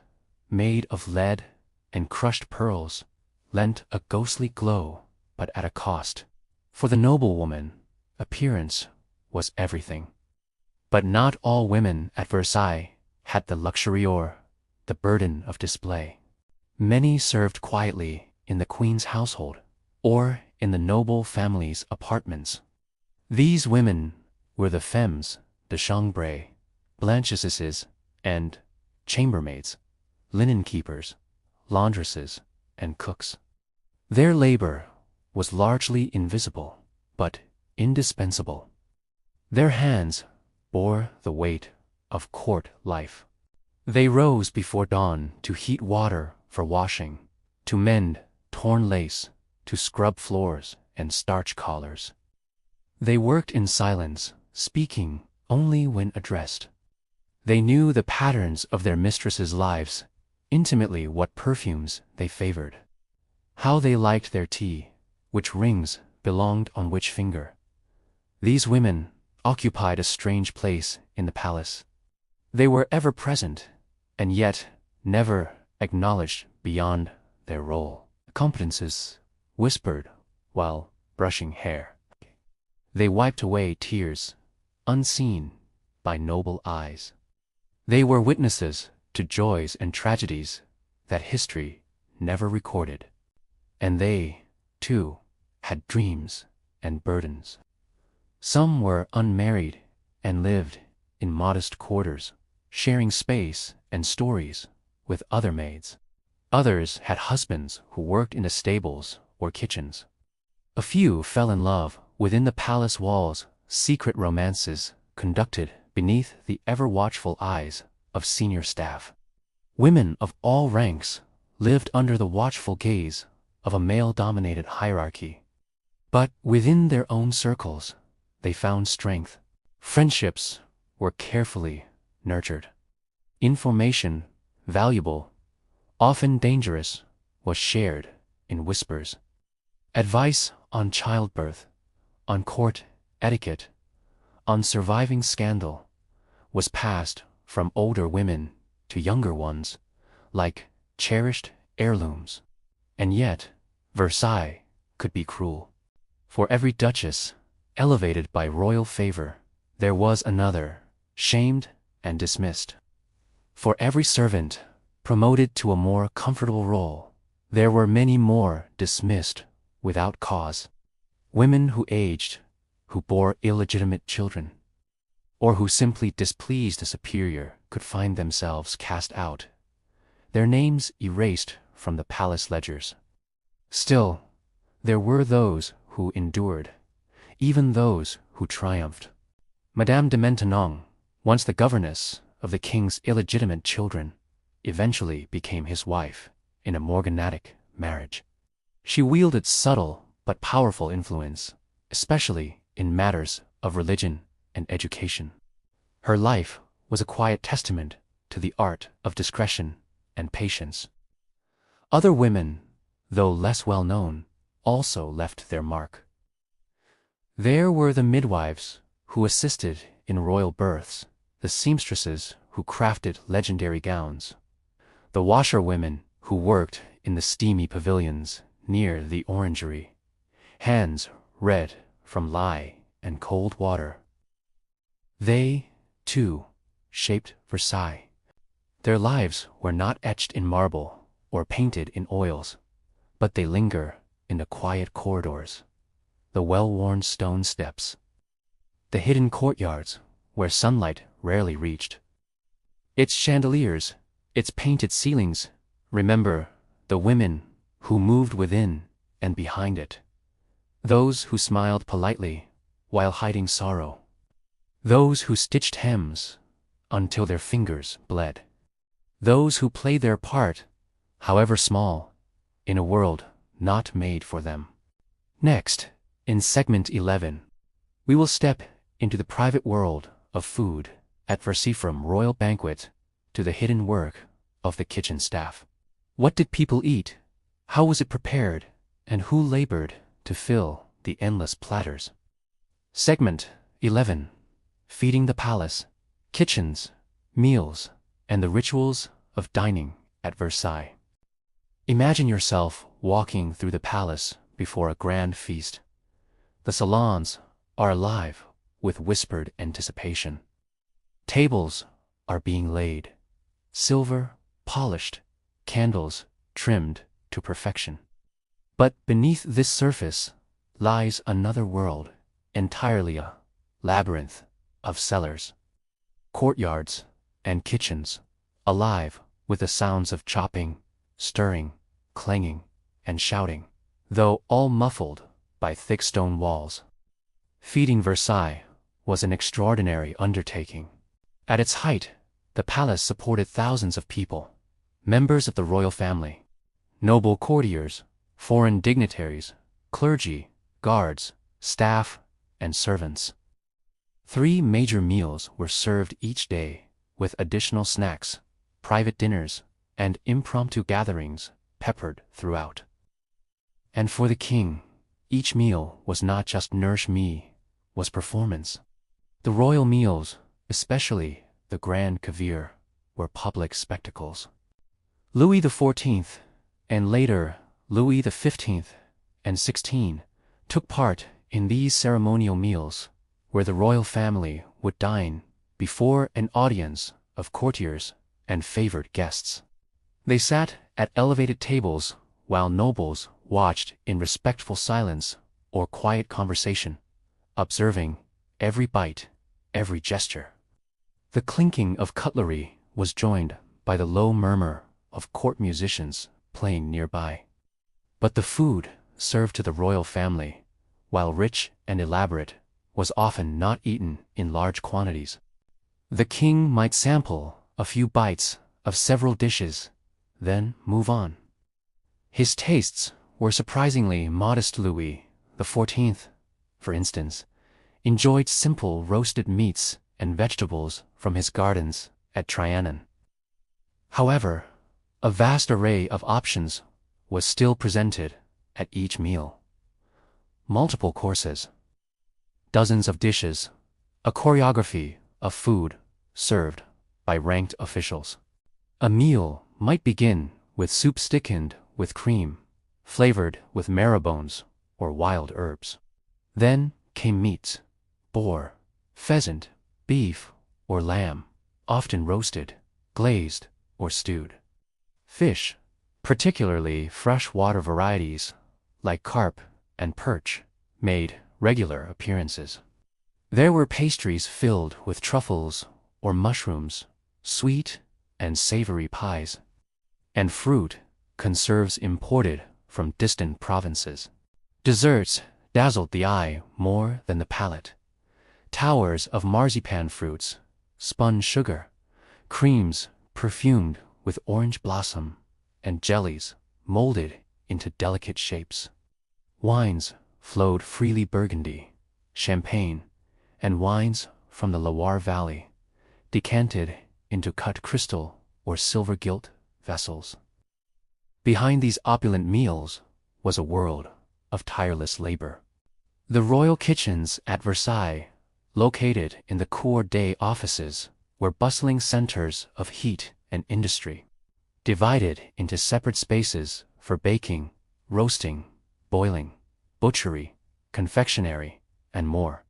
made of lead and crushed pearls, lent a ghostly glow, but at a cost. For the noblewoman, appearance was everything. But not all women at Versailles had the luxury or the burden of display. Many served quietly in the queen's household, or in the noble family's apartments. These women were the femmes de chambre, blanchisses, and chambermaids, linen keepers, laundresses, and cooks. Their labor was largely invisible, but indispensable. Their hands bore the weight of court life. They rose before dawn to heat water for washing, to mend torn lace, to scrub floors and starch collars. They worked in silence, speaking only when addressed. They knew the patterns of their mistresses' lives, intimately what perfumes they favored, how they liked their tea, which rings belonged on which finger. These women occupied a strange place in the palace. They were ever present, and yet never acknowledged beyond their role. Accomplishes whispered while brushing hair. They wiped away tears, unseen by noble eyes. They were witnesses to joys and tragedies that history never recorded. And they, too, had dreams and burdens. Some were unmarried and lived in modest quarters, sharing space and stories with other maids. Others had husbands who worked in the stables or kitchens. A few fell in love within the palace walls, secret romances conducted beneath the ever-watchful eyes of senior staff. Women of all ranks lived under the watchful gaze of a male-dominated hierarchy. But within their own circles, they found strength. Friendships were carefully nurtured. Information, valuable, often dangerous, was shared in whispers. Advice on childbirth, on court etiquette, on surviving scandal, was passed from older women to younger ones, like cherished heirlooms. And yet, Versailles could be cruel. For every duchess, elevated by royal favor, there was another, shamed and dismissed. For every servant, promoted to a more comfortable role, there were many more dismissed without cause. Women who aged, who bore illegitimate children, or who simply displeased a superior could find themselves cast out, their names erased from the palace ledgers. Still, there were those who endured, even those who triumphed. Madame de Maintenon, once the governess of the king's illegitimate children, eventually became his wife in a morganatic marriage. She wielded subtle but powerful influence, especially in matters of religion and education. Her life was a quiet testament to the art of discretion and patience. Other women, though less well known, also left their mark. There were the midwives who assisted in royal births, the seamstresses who crafted legendary gowns, the washerwomen who worked in the steamy pavilions near the orangery, hands red from lye and cold water. They, too, shaped Versailles. Their lives were not etched in marble or painted in oils, but they linger in the quiet corridors, the well-worn stone steps, the hidden courtyards where sunlight rarely reached. Its chandeliers, its painted ceilings, remember the women who moved within and behind it, those who smiled politely while hiding sorrow, those who stitched hems until their fingers bled, those who played their part, however small, in a world not made for them. Next, in segment 11, we will step into the private world of food at Versailles, from royal banquet to the hidden work of the kitchen staff. What did people eat? How was it prepared? And who labored to fill the endless platters? Segment 11. Feeding the palace, kitchens, meals, and the rituals of dining at Versailles. Imagine yourself walking through the palace before a grand feast. The salons are alive with whispered anticipation. Tables are being laid, silver polished, candles trimmed to perfection. But beneath this surface lies another world, entirely a labyrinth of cellars, courtyards, and kitchens, alive with the sounds of chopping, stirring, clanging, and shouting, though all muffled by thick stone walls. Feeding Versailles was an extraordinary undertaking. At its height, the palace supported thousands of people, members of the royal family, noble courtiers, foreign dignitaries, clergy, guards, staff, and servants. 3 major meals were served each day, with additional snacks, private dinners, and impromptu gatherings peppered throughout. And for the king, each meal was not just nourish me, was performance. The royal meals, especially the grand caviar, were public spectacles. Louis XIV, and later Louis XV and XVI, took part in these ceremonial meals, where the royal family would dine before an audience of courtiers and favored guests. They sat at elevated tables while nobles watched in respectful silence or quiet conversation, observing every bite, every gesture. The clinking of cutlery was joined by the low murmur of court musicians playing nearby. But the food served to the royal family, while rich and elaborate, was often not eaten in large quantities. The king might sample a few bites of several dishes, then move on. His tastes were surprisingly modest. Louis XIV, for instance, enjoyed simple roasted meats and vegetables from his gardens at Trianon. However, a vast array of options was still presented at each meal. Multiple courses, dozens of dishes, a choreography of food served by ranked officials. A meal might begin with soup thickened with cream, flavored with marrowbones or wild herbs. Then came meats, boar, pheasant, beef, or lamb, often roasted, glazed, or stewed. Fish, particularly freshwater varieties like carp and perch, made regular appearances. There were pastries filled with truffles or mushrooms, sweet and savory pies, and fruit, conserves imported from distant provinces. Desserts dazzled the eye more than the palate. Towers of marzipan fruits, spun sugar, creams perfumed with orange blossom, and jellies molded into delicate shapes. Wines flowed freely, Burgundy, Champagne, and wines from the Loire Valley, decanted into cut crystal or silver-gilt vessels. Behind these opulent meals was a world of tireless labor. The royal kitchens at Versailles, located in the Cour des offices, were bustling centers of heat and industry, divided into separate spaces for baking, roasting, boiling, butchery, confectionery, and more.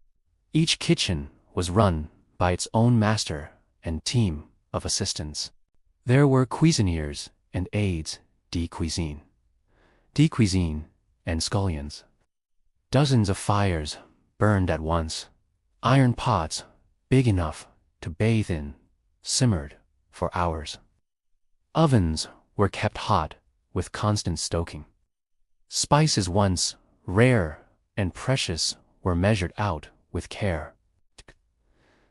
Each kitchen was run by its own master and team of assistants. There were cuisiniers and aides de cuisine, and scullions. Dozens of fires burned at once. Iron pots, big enough to bathe in, simmered for hours. Ovens were kept hot with constant stoking. Spices once rare and precious were measured out with care.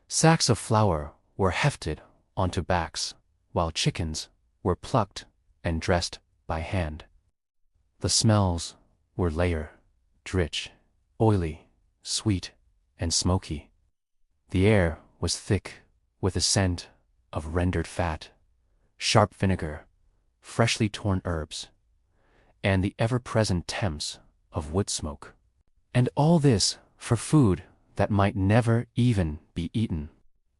Sacks of flour were hefted onto backs, while chickens were plucked and dressed by hand. The smells were layered, rich, oily, sweet, and smoky. The air was thick with the scent of rendered fat, sharp vinegar, freshly torn herbs, and the ever-present temps of wood smoke. And all this for food that might never even be eaten.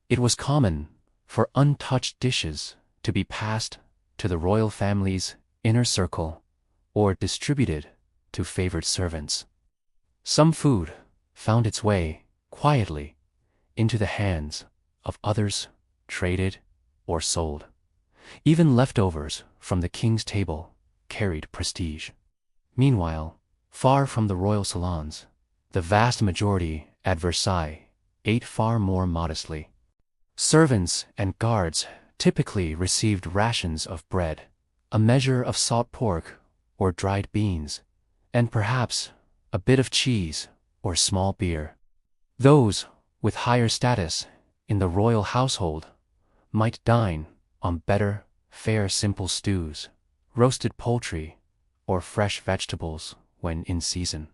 It was common for untouched dishes to be passed to the royal family's inner circle or distributed to favored servants. Some food found its way quietly into the hands of others, traded or sold. Even leftovers from the king's table carried prestige. Meanwhile, far from the royal salons, the vast majority at Versailles ate far more modestly. Servants and guards typically received rations of bread, a measure of salt pork or dried beans, and perhaps a bit of cheese or small beer. Those with higher status in the royal household might dine on better, fare simple stews, roasted poultry, or fresh vegetables when in season.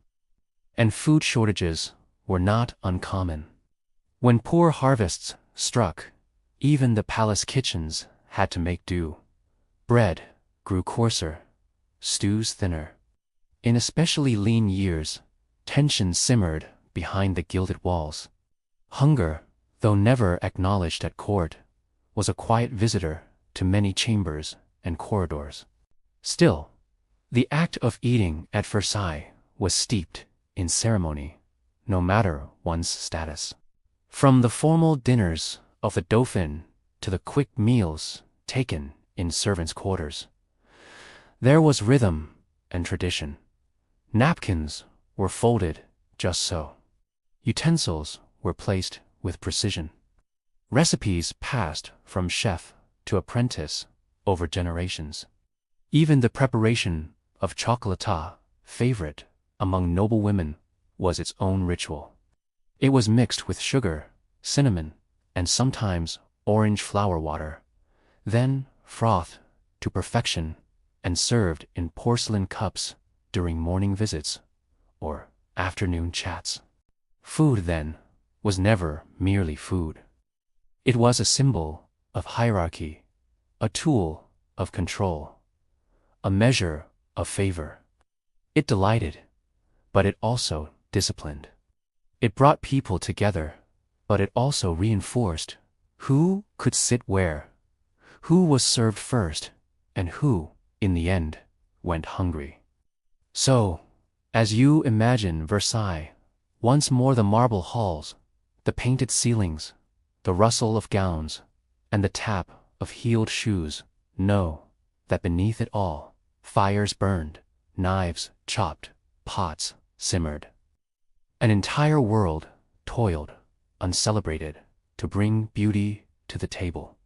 And food shortages were not uncommon. When poor harvests struck, even the palace kitchens had to make do. Bread grew coarser, stews thinner. In especially lean years, tension simmered behind the gilded walls. Hunger, though never acknowledged at court, was a quiet visitor to many chambers and corridors. Still, the act of eating at Versailles was steeped in ceremony, no matter one's status. From the formal dinners of the Dauphin to the quick meals taken in servants' quarters, there was rhythm and tradition. Napkins were folded just so. Utensils were placed with precision. Recipes passed from chef to apprentice over generations. Even the preparation of chocolata, favorite among noble women, was its own ritual. It was mixed with sugar, cinnamon, and sometimes orange flower water, then frothed to perfection and served in porcelain cups during morning visits or afternoon chats. Food, then, was never merely food. It was a symbol of hierarchy, a tool of control, a measure of favor. It delighted, but it also disciplined. It brought people together, but it also reinforced who could sit where, who was served first, and who, in the end, went hungry. So, as you imagine Versailles, once more the marble halls, the painted ceilings, the rustle of gowns, and the tap of heeled shoes, know that beneath it all, fires burned, knives chopped, pots simmered. An entire world toiled, uncelebrated, to bring beauty to the table.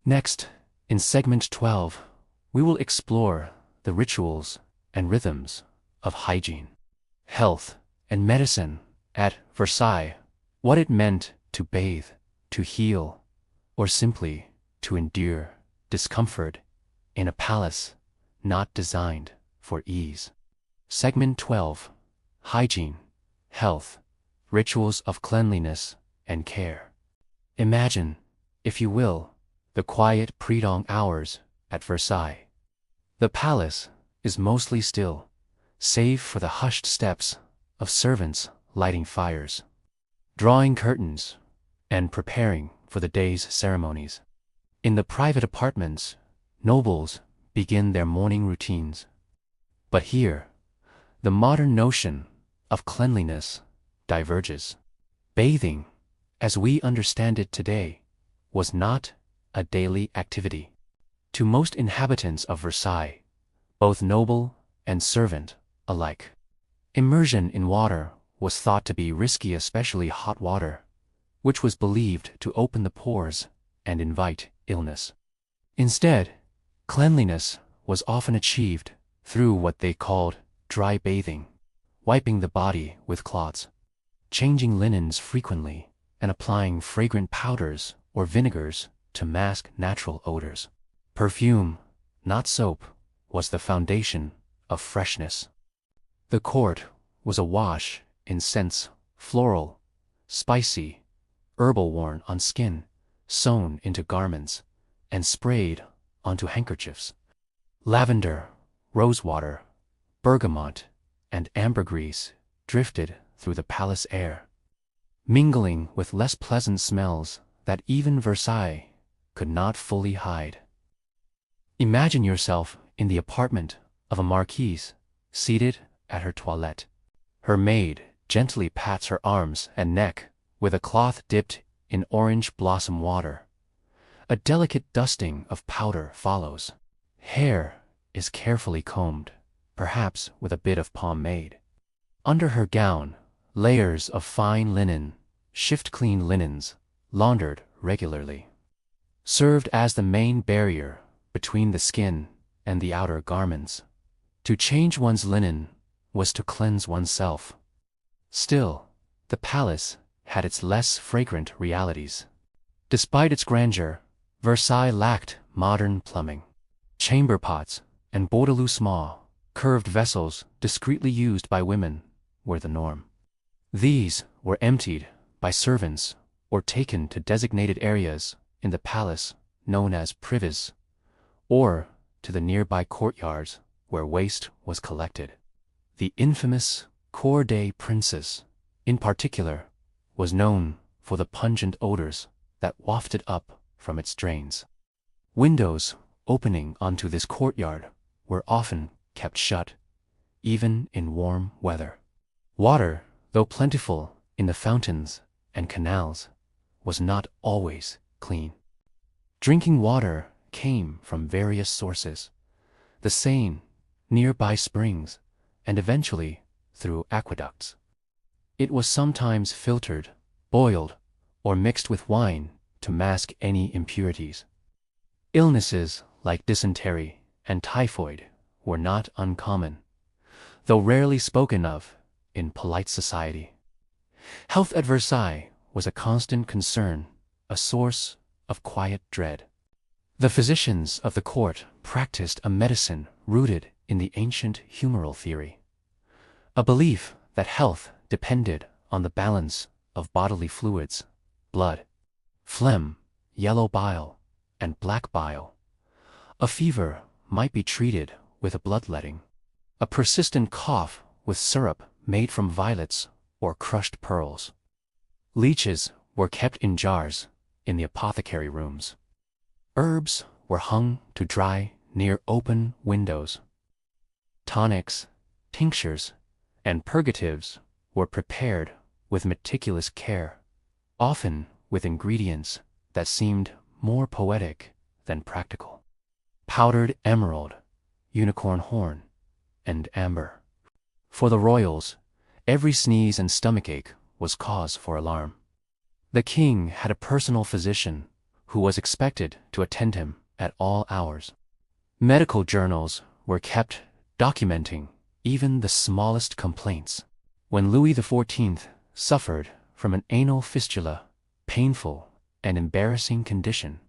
Next, in segment 12, we will explore the rituals and rhythms of hygiene, health, and medicine at Versailles, what it meant to bathe, to heal, or simply to endure discomfort in a palace not designed for ease. Segment 12, Hygiene, Health, Rituals of Cleanliness and Care. Imagine, if you will, the quiet pre-dawn hours at Versailles. The palace is mostly still, save for the hushed steps of servants lighting fires, drawing curtains, and preparing for the day's ceremonies. In the private apartments, nobles begin their morning routines. But here, the modern notion of cleanliness diverges. Bathing, as we understand it today, was not a daily activity. To most inhabitants of Versailles, both noble and servant alike, immersion in water was thought to be risky, especially hot water, which was believed to open the pores and invite illness. Instead, cleanliness was often achieved through what they called dry bathing, wiping the body with cloths, changing linens frequently, and applying fragrant powders or vinegars to mask natural odors. Perfume, not soap, was the foundation of freshness. The court was awash in scents, floral, spicy, herbal, worn on skin, sewn into garments, and sprayed onto handkerchiefs. Lavender, rosewater, bergamot, and ambergris drifted through the palace air, mingling with less pleasant smells that even Versailles could not fully hide. Imagine yourself in the apartment of a marquise, seated at her toilette. Her maid gently pats her arms and neck with a cloth dipped in orange blossom water. A delicate dusting of powder follows. Hair is carefully combed, perhaps with a bit of pomade. Under her gown, layers of fine linen, shift-clean linens, laundered regularly, served as the main barrier between the skin and the outer garments. To change one's linen was to cleanse oneself. Still, the palace had its less fragrant realities. Despite its grandeur, Versailles lacked modern plumbing. Chamber pots and bordelus small, curved vessels discreetly used by women were the norm. These were emptied by servants or taken to designated areas in the palace known as prives, or to the nearby courtyards where waste was collected. The infamous Cour des Princes, in particular, was known for the pungent odors that wafted up from its drains. Windows opening onto this courtyard were often kept shut, even in warm weather. Water, though plentiful in the fountains and canals, was not always clean. Drinking water came from various sources: the Seine, nearby springs, and eventually through aqueducts. It was sometimes filtered, boiled, or mixed with wine to mask any impurities. Illnesses like dysentery and typhoid were not uncommon, though rarely spoken of in polite society. Health at Versailles was a constant concern, a source of quiet dread. The physicians of the court practiced a medicine rooted in the ancient humoral theory, a belief that health depended on the balance of bodily fluids: blood, phlegm, yellow bile, and black bile. A fever might be treated with a bloodletting, a persistent cough with syrup made from violets or crushed pearls. Leeches were kept in jars in the apothecary rooms. Herbs were hung to dry near open windows. Tonics, tinctures, and purgatives were prepared with meticulous care, often with ingredients that seemed more poetic than practical: powdered emerald, unicorn horn, and amber. For the royals, Every sneeze and stomachache was cause for alarm. The king had a personal physician who was expected to attend him at all hours. Medical journals were kept documenting even the smallest complaints. When Louis XIV suffered from an anal fistula, painful and embarrassing condition,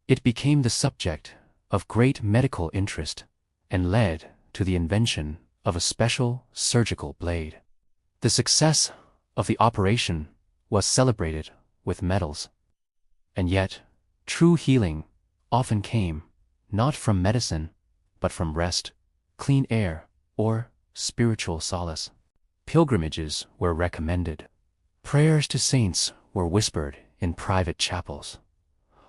it became the subject of great medical interest and led to the invention of a special surgical blade. The success of the operation was celebrated with medals. And yet, true healing often came not from medicine, but from rest, clean air, or spiritual solace. Pilgrimages were recommended. Prayers to saints were whispered in private chapels.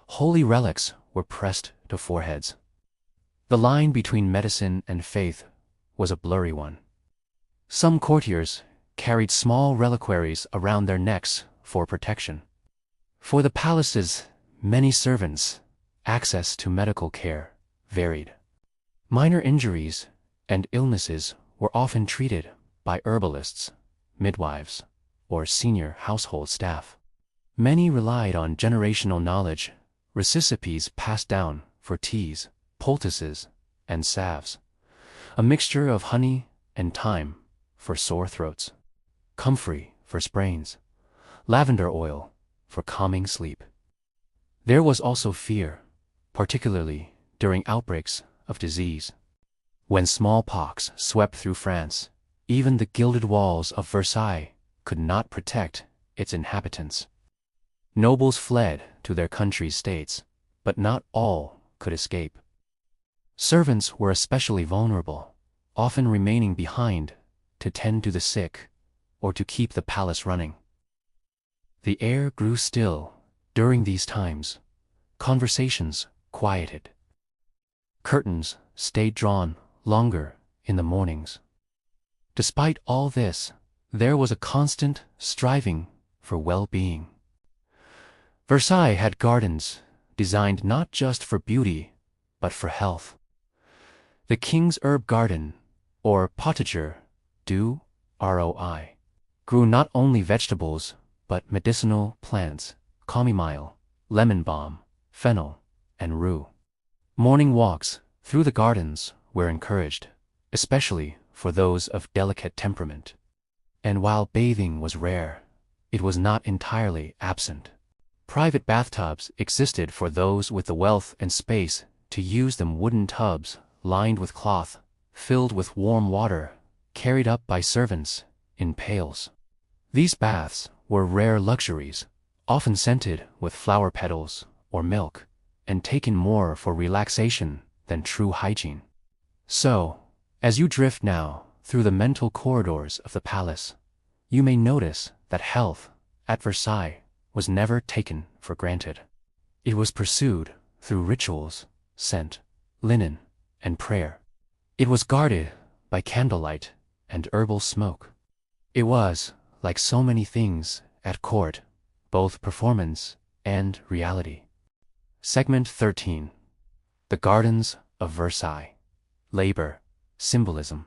Holy relics were pressed to foreheads. The line between medicine and faith was a blurry one. Some courtiers carried small reliquaries around their necks for protection. For the palace's many servants, access to medical care varied. Minor injuries and illnesses were often treated by herbalists, midwives, or senior household staff. Many relied on generational knowledge, recipes passed down for teas, poultices, and salves, a mixture of honey and thyme for sore throats, comfrey for sprains, lavender oil for calming sleep. There was also fear, particularly during outbreaks of disease. When smallpox swept through France, even the gilded walls of Versailles could not protect its inhabitants. Nobles fled to their country states, but not all could escape. Servants were especially vulnerable, often remaining behind to tend to the sick or to keep the palace running. The air grew still during these times. Conversations quieted. Curtains stayed drawn longer in the mornings. Despite all this, there was a constant striving for well-being. Versailles had gardens designed not just for beauty, but for health. The King's Herb Garden, or Potager du Roi, grew not only vegetables, but medicinal plants, chamomile, lemon balm, fennel, and rue. Morning walks through the gardens were encouraged, especially for those of delicate temperament. And while bathing was rare, it was not entirely absent. Private bathtubs existed for those with the wealth and space to use them. Wooden tubs lined with cloth, filled with warm water, carried up by servants in pails. These baths were rare luxuries, often scented with flower petals or milk, and taken more for relaxation than true hygiene. So, as you drift now through the mental corridors of the palace, you may notice that health at Versailles was never taken for granted. It was pursued through rituals, scent, linen, and prayer. It was guarded by candlelight and herbal smoke. It was, like so many things at court, both performance and reality. Segment 13. The Gardens of Versailles. Labor, symbolism,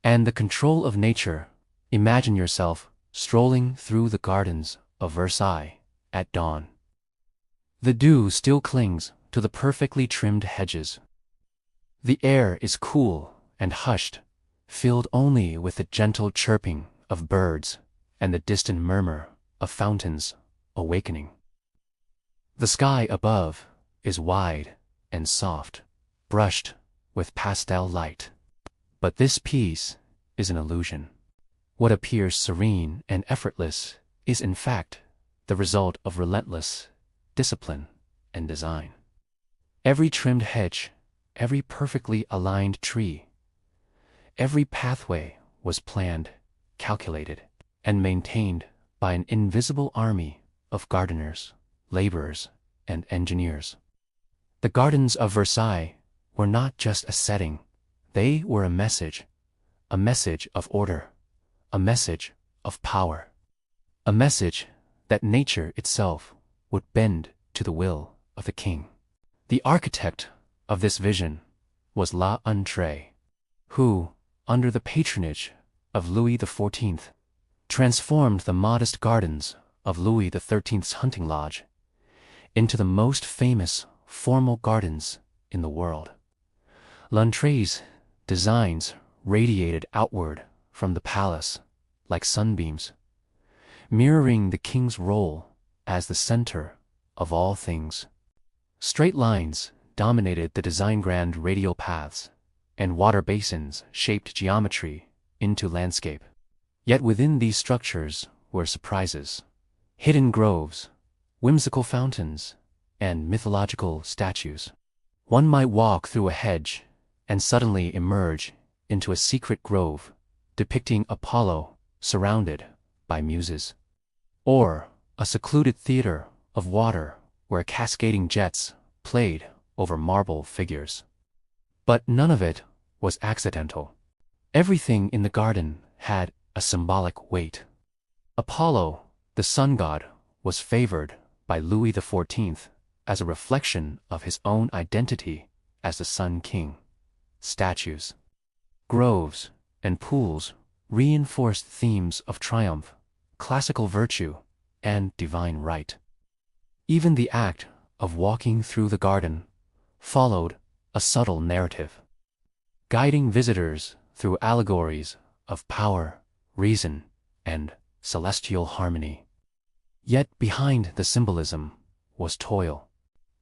and the control of nature. Imagine yourself strolling through the gardens of Versailles at dawn. The dew still clings to the perfectly trimmed hedges. The air is cool and hushed, filled only with the gentle chirping of birds and the distant murmur of fountains awakening. The sky above is wide and soft, brushed with pastel light. But this peace is an illusion. What appears serene and effortless is in fact the result of relentless discipline and design. Every trimmed hedge, every perfectly aligned tree, every pathway was planned, calculated, and maintained by an invisible army of gardeners, laborers, and engineers. The gardens of Versailles were not just a setting, they were a message of order, a message of power, a message that nature itself would bend to the will of the king. The architect of this vision was La Untre, who, under the patronage of Louis XIV transformed the modest gardens of Louis XIII's hunting lodge into the most famous formal gardens in the world. L'Entre's designs radiated outward from the palace like sunbeams, mirroring the king's role as the center of all things. Straight lines dominated the design, grand radial paths and water basins shaped geometry into landscape. Yet within these structures were surprises, hidden groves, whimsical fountains, and mythological statues. One might walk through a hedge and suddenly emerge into a secret grove depicting Apollo surrounded by muses, or a secluded theater of water where cascading jets played over marble figures. But none of it was accidental. Everything in the garden had a symbolic weight. Apollo, the sun god, was favored by Louis XIV as a reflection of his own identity as the Sun King. Statues, groves, and pools reinforced themes of triumph, classical virtue, and divine right. Even the act of walking through the garden followed a subtle narrative, guiding visitors through allegories of power, reason, and celestial harmony. Yet behind the symbolism was toil.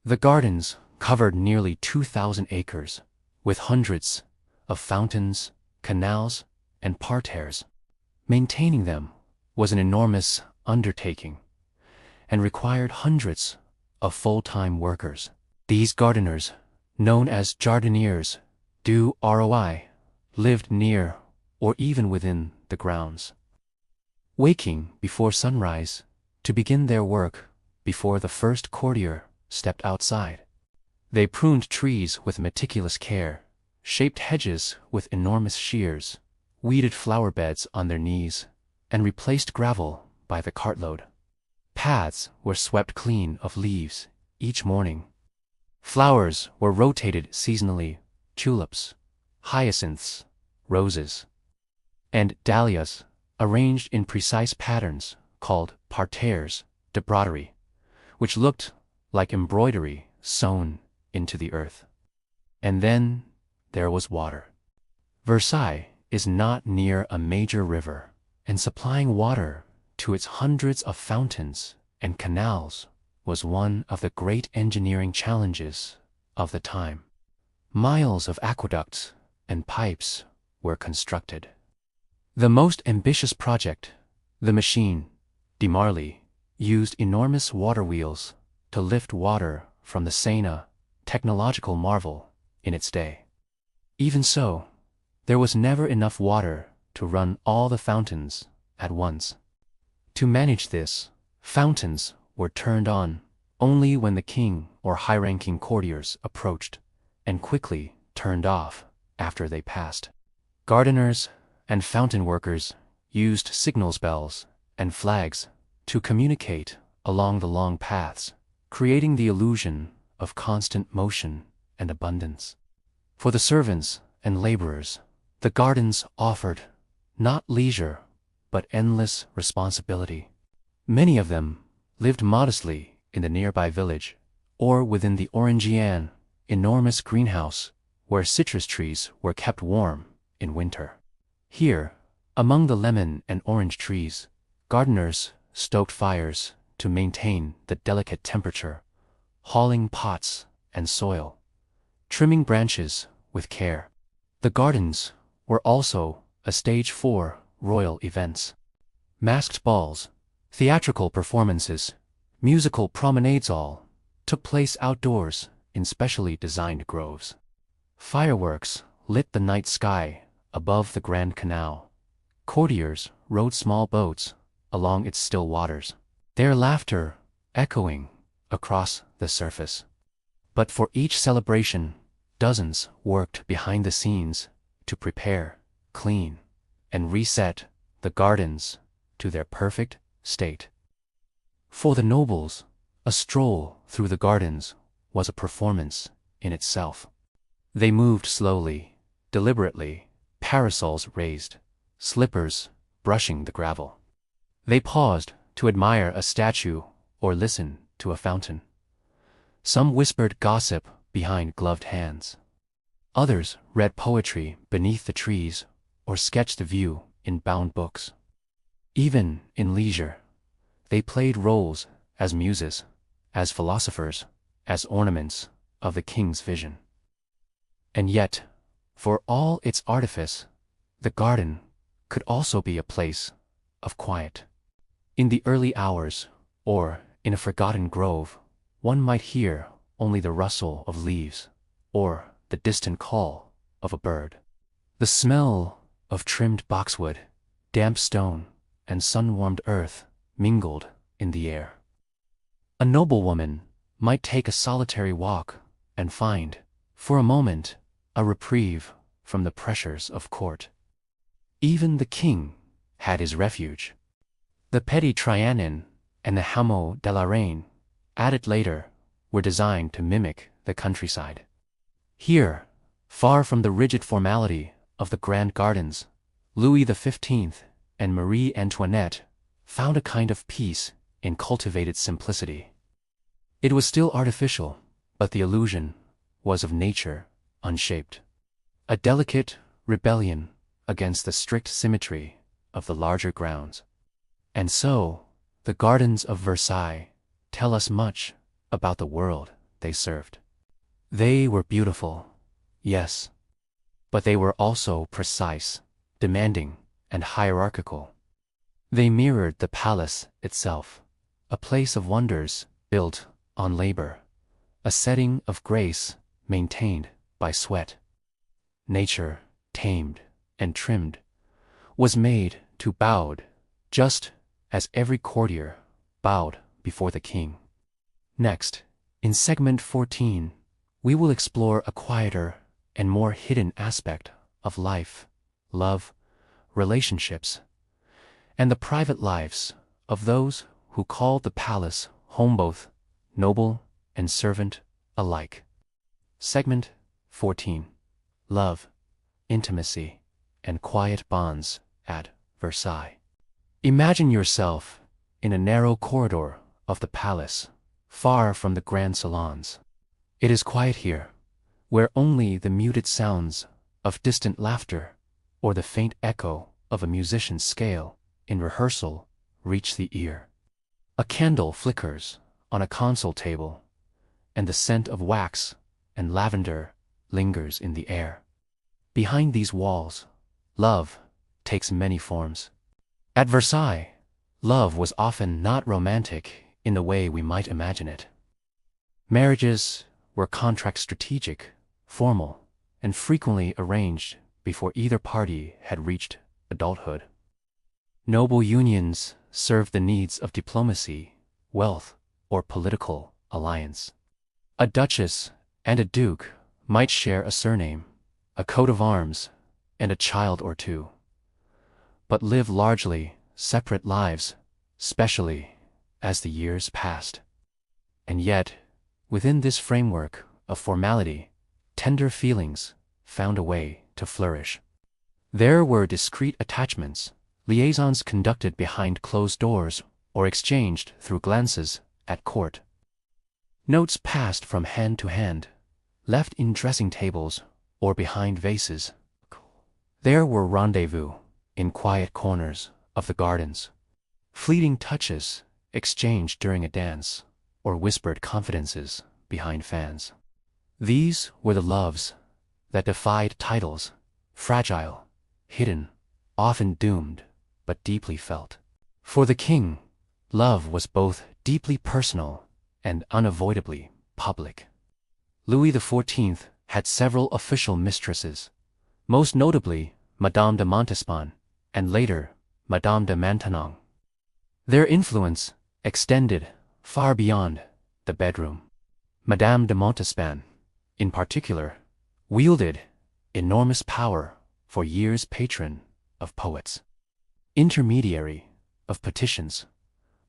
The gardens covered nearly 2,000 acres, with hundreds of fountains, canals, and parterres. Maintaining them was an enormous undertaking and required hundreds of full-time workers. These gardeners, known as jardiniers du roi, lived near or even within the grounds, waking before sunrise to begin their work before the first courtier stepped outside. They pruned trees with meticulous care, shaped hedges with enormous shears, weeded flower beds on their knees, and replaced gravel by the cartload. Paths were swept clean of leaves each morning. Flowers were rotated seasonally: tulips, hyacinths, roses, and dahlias, arranged in precise patterns called parterres de broderie, which looked like embroidery sewn into the earth. And then there was water. Versailles is not near a major river, and supplying water to its hundreds of fountains and canals was one of the great engineering challenges of the time. Miles of aqueducts and pipes were constructed. The most ambitious project, the machine de Marly, used enormous water wheels to lift water from the Seine, technological marvel in its day. Even so, there was never enough water to run all the fountains at once. To manage this, fountains were turned on only when the king or high-ranking courtiers approached, and quickly turned off after they passed. Gardeners and fountain workers used signal bells and flags to communicate along the long paths, creating the illusion of constant motion and abundance. For the servants and laborers, the gardens offered not leisure, but endless responsibility. Many of them lived modestly in the nearby village, or within the Orangean, enormous greenhouse where citrus trees were kept warm in winter. Here, among the lemon and orange trees, gardeners stoked fires to maintain the delicate temperature, hauling pots and soil, trimming branches with care. The gardens were also a stage for royal events. Masked balls, theatrical performances, musical promenades all took place outdoors in specially designed groves. Fireworks lit the night sky above the Grand Canal. Courtiers rowed small boats along its still waters, their laughter echoing across the surface. But for each celebration, dozens worked behind the scenes to prepare, clean, and reset the gardens to their perfect state. For the nobles, a stroll through the gardens was a performance in itself. They moved slowly, deliberately, parasols raised, slippers brushing the gravel. They paused to admire a statue or listen to a fountain. Some whispered gossip behind gloved hands. Others read poetry beneath the trees or sketched the view in bound books. Even in leisure, they played roles as muses, as philosophers, as ornaments of the king's vision. And yet, for all its artifice, the garden could also be a place of quiet. In the early hours, or in a forgotten grove, one might hear only the rustle of leaves, or the distant call of a bird. The smell of trimmed boxwood, damp stone, and sun-warmed earth mingled in the air. A noblewoman might take a solitary walk and find, for a moment, a reprieve from the pressures of court. Even the king had his refuge. The Petit Trianon and the Hameau de la Reine, added later, were designed to mimic the countryside. Here, far from the rigid formality of the grand gardens, Louis XV and Marie Antoinette found a kind of peace in cultivated simplicity. It was still artificial, but the illusion was of nature unshaped. A delicate rebellion against the strict symmetry of the larger grounds. And so, the gardens of Versailles tell us much about the world they served. They were beautiful, yes, but they were also precise, demanding, and hierarchical. They mirrored the palace itself, a place of wonders built on labor, a setting of grace maintained by sweat. Nature, tamed and trimmed, was made to bow, just as every courtier bowed before the king. Next, in segment 14, we will explore a quieter and more hidden aspect of life, love, relationships, and the private lives of those who called the palace home, both noble and servant alike. Segment 14. Love, intimacy, and quiet bonds at Versailles. Imagine yourself in a narrow corridor of the palace, far from the grand salons. It is quiet here, where only the muted sounds of distant laughter or the faint echo of a musician's scale in rehearsal reach the ear. A candle flickers on a console table, and the scent of wax and lavender lingers in the air. Behind these walls, love takes many forms. At Versailles, love was often not romantic in the way we might imagine it. Marriages were contracts, strategic, formal, and frequently arranged before either party had reached adulthood. Noble unions served the needs of diplomacy, wealth, or political alliance. A duchess and a duke might share a surname, a coat of arms, and a child or two, but live largely separate lives, especially as the years passed. And yet, within this framework of formality, tender feelings found a way to flourish. There were discreet attachments, liaisons conducted behind closed doors or exchanged through glances at court. Notes passed from hand to hand, left in dressing tables or behind vases. There were rendezvous in quiet corners of the gardens, fleeting touches exchanged during a dance, or whispered confidences behind fans. These were the loves that defied titles, fragile, hidden, often doomed, but deeply felt. For the king, love was both deeply personal and unavoidably public. Louis XIV had several official mistresses, most notably Madame de Montespan, and later Madame de Maintenon. Their influence extended far beyond the bedroom. Madame de Montespan, in particular, wielded enormous power, for years patron of poets, intermediary of petitions,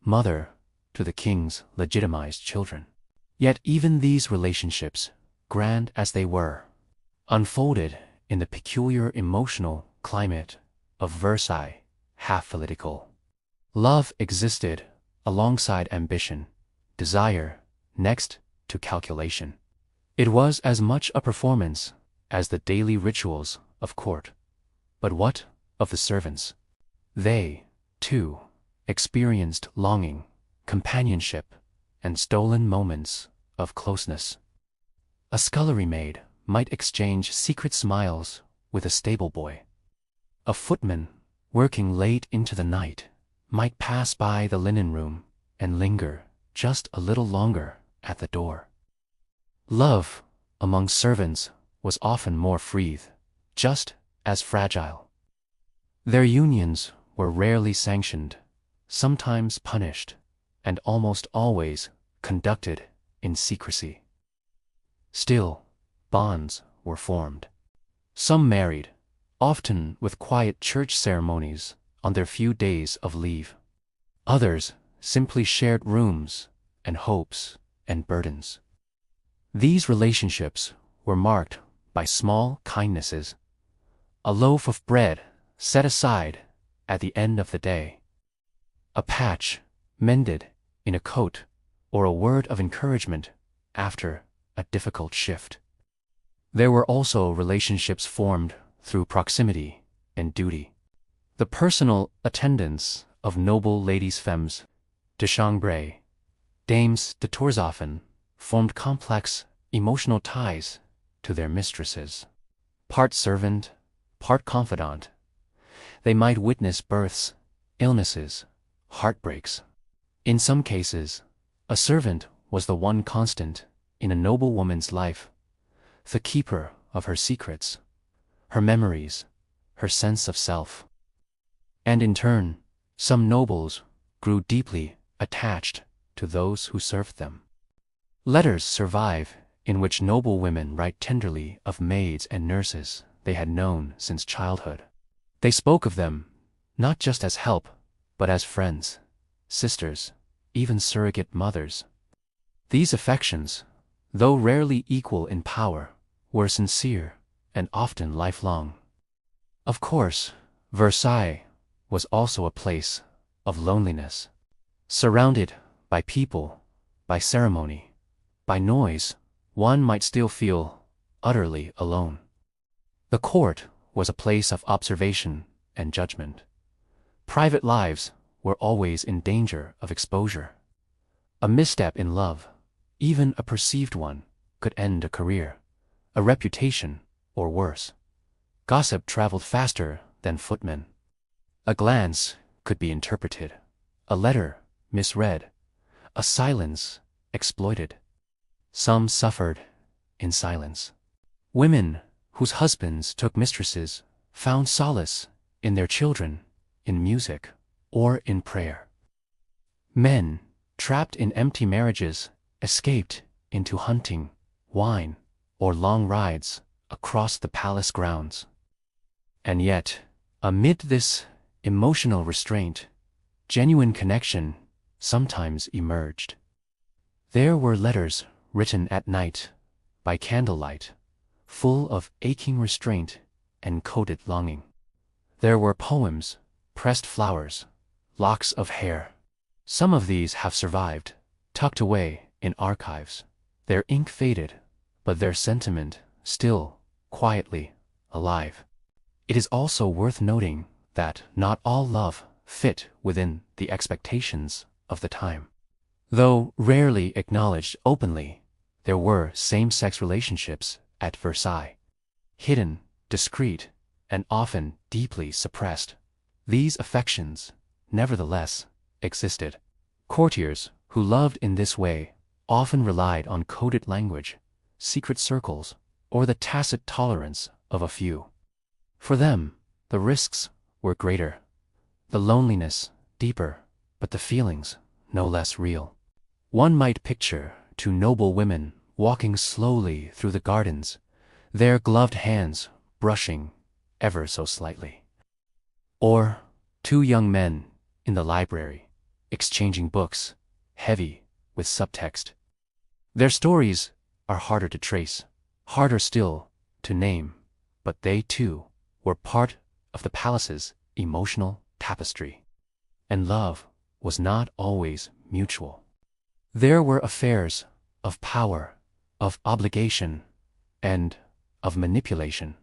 mother to the king's legitimized children. Yet even these relationships, grand as they were, unfolded in the peculiar emotional climate of Versailles, half political. Love existed alongside ambition, desire, next to calculation. It was as much a performance as the daily rituals of court. But what of the servants? They, too, experienced longing, companionship, and stolen moments of closeness. A scullery maid might exchange secret smiles with a stable boy. A footman, working late into the night, might pass by the linen room and linger just a little longer at the door. Love among servants was often more free, just as fragile. Their unions were rarely sanctioned, sometimes punished, and almost always conducted in secrecy. Still, bonds were formed. Some married, often with quiet church ceremonies on their few days of leave. Others simply shared rooms and hopes and burdens. These relationships were marked by small kindnesses, a loaf of bread set aside at the end of the day, a patch mended in a coat, or a word of encouragement after a difficult shift. There were also relationships formed through proximity and duty. The personal attendance of noble ladies femmes de chambre, dames de Torzofen, formed complex, emotional ties to their mistresses. Part servant, part confidant, they might witness births, illnesses, heartbreaks. In some cases, a servant was the one constant in a noble woman's life, the keeper of her secrets, her memories, her sense of self. And in turn, some nobles grew deeply attached to those who served them. Letters survive in which noble women write tenderly of maids and nurses they had known since childhood. They spoke of them not just as help, but as friends, sisters, even surrogate mothers. These affections, though rarely equal in power, were sincere and often lifelong. Of course, Versailles was also a place of loneliness. Surrounded by people, by ceremony, by noise, one might still feel utterly alone. The court was a place of observation and judgment. Private lives were always in danger of exposure. A misstep in love, even a perceived one, could end a career, a reputation, or worse. Gossip traveled faster than footmen. A glance could be interpreted, a letter misread, a silence exploited. Some suffered in silence. Women whose husbands took mistresses found solace in their children, in music, or in prayer. Men, trapped in empty marriages, escaped into hunting, wine, or long rides across the palace grounds. And yet, amid this emotional restraint, genuine connection sometimes emerged. There were letters written at night, by candlelight, full of aching restraint and coded longing. There were poems, pressed flowers, locks of hair. Some of these have survived, tucked away in archives. Their ink faded, but their sentiment still quietly alive. It is also worth noting that not all love fit within the expectations of the time. Though rarely acknowledged openly, there were same-sex relationships at Versailles. Hidden, discreet, and often deeply suppressed, these affections, nevertheless, existed. Courtiers who loved in this way often relied on coded language, secret circles, or the tacit tolerance of a few. For them, the risks were greater, the loneliness deeper, but the feelings no less real. One might picture two noble women walking slowly through the gardens, their gloved hands brushing ever so slightly. Or two young men in the library, exchanging books, heavy with subtext. Their stories are harder to trace, harder still to name, but they too were part of the palace's emotional tapestry. And love was not always mutual. There were affairs of power, of obligation, and of manipulation.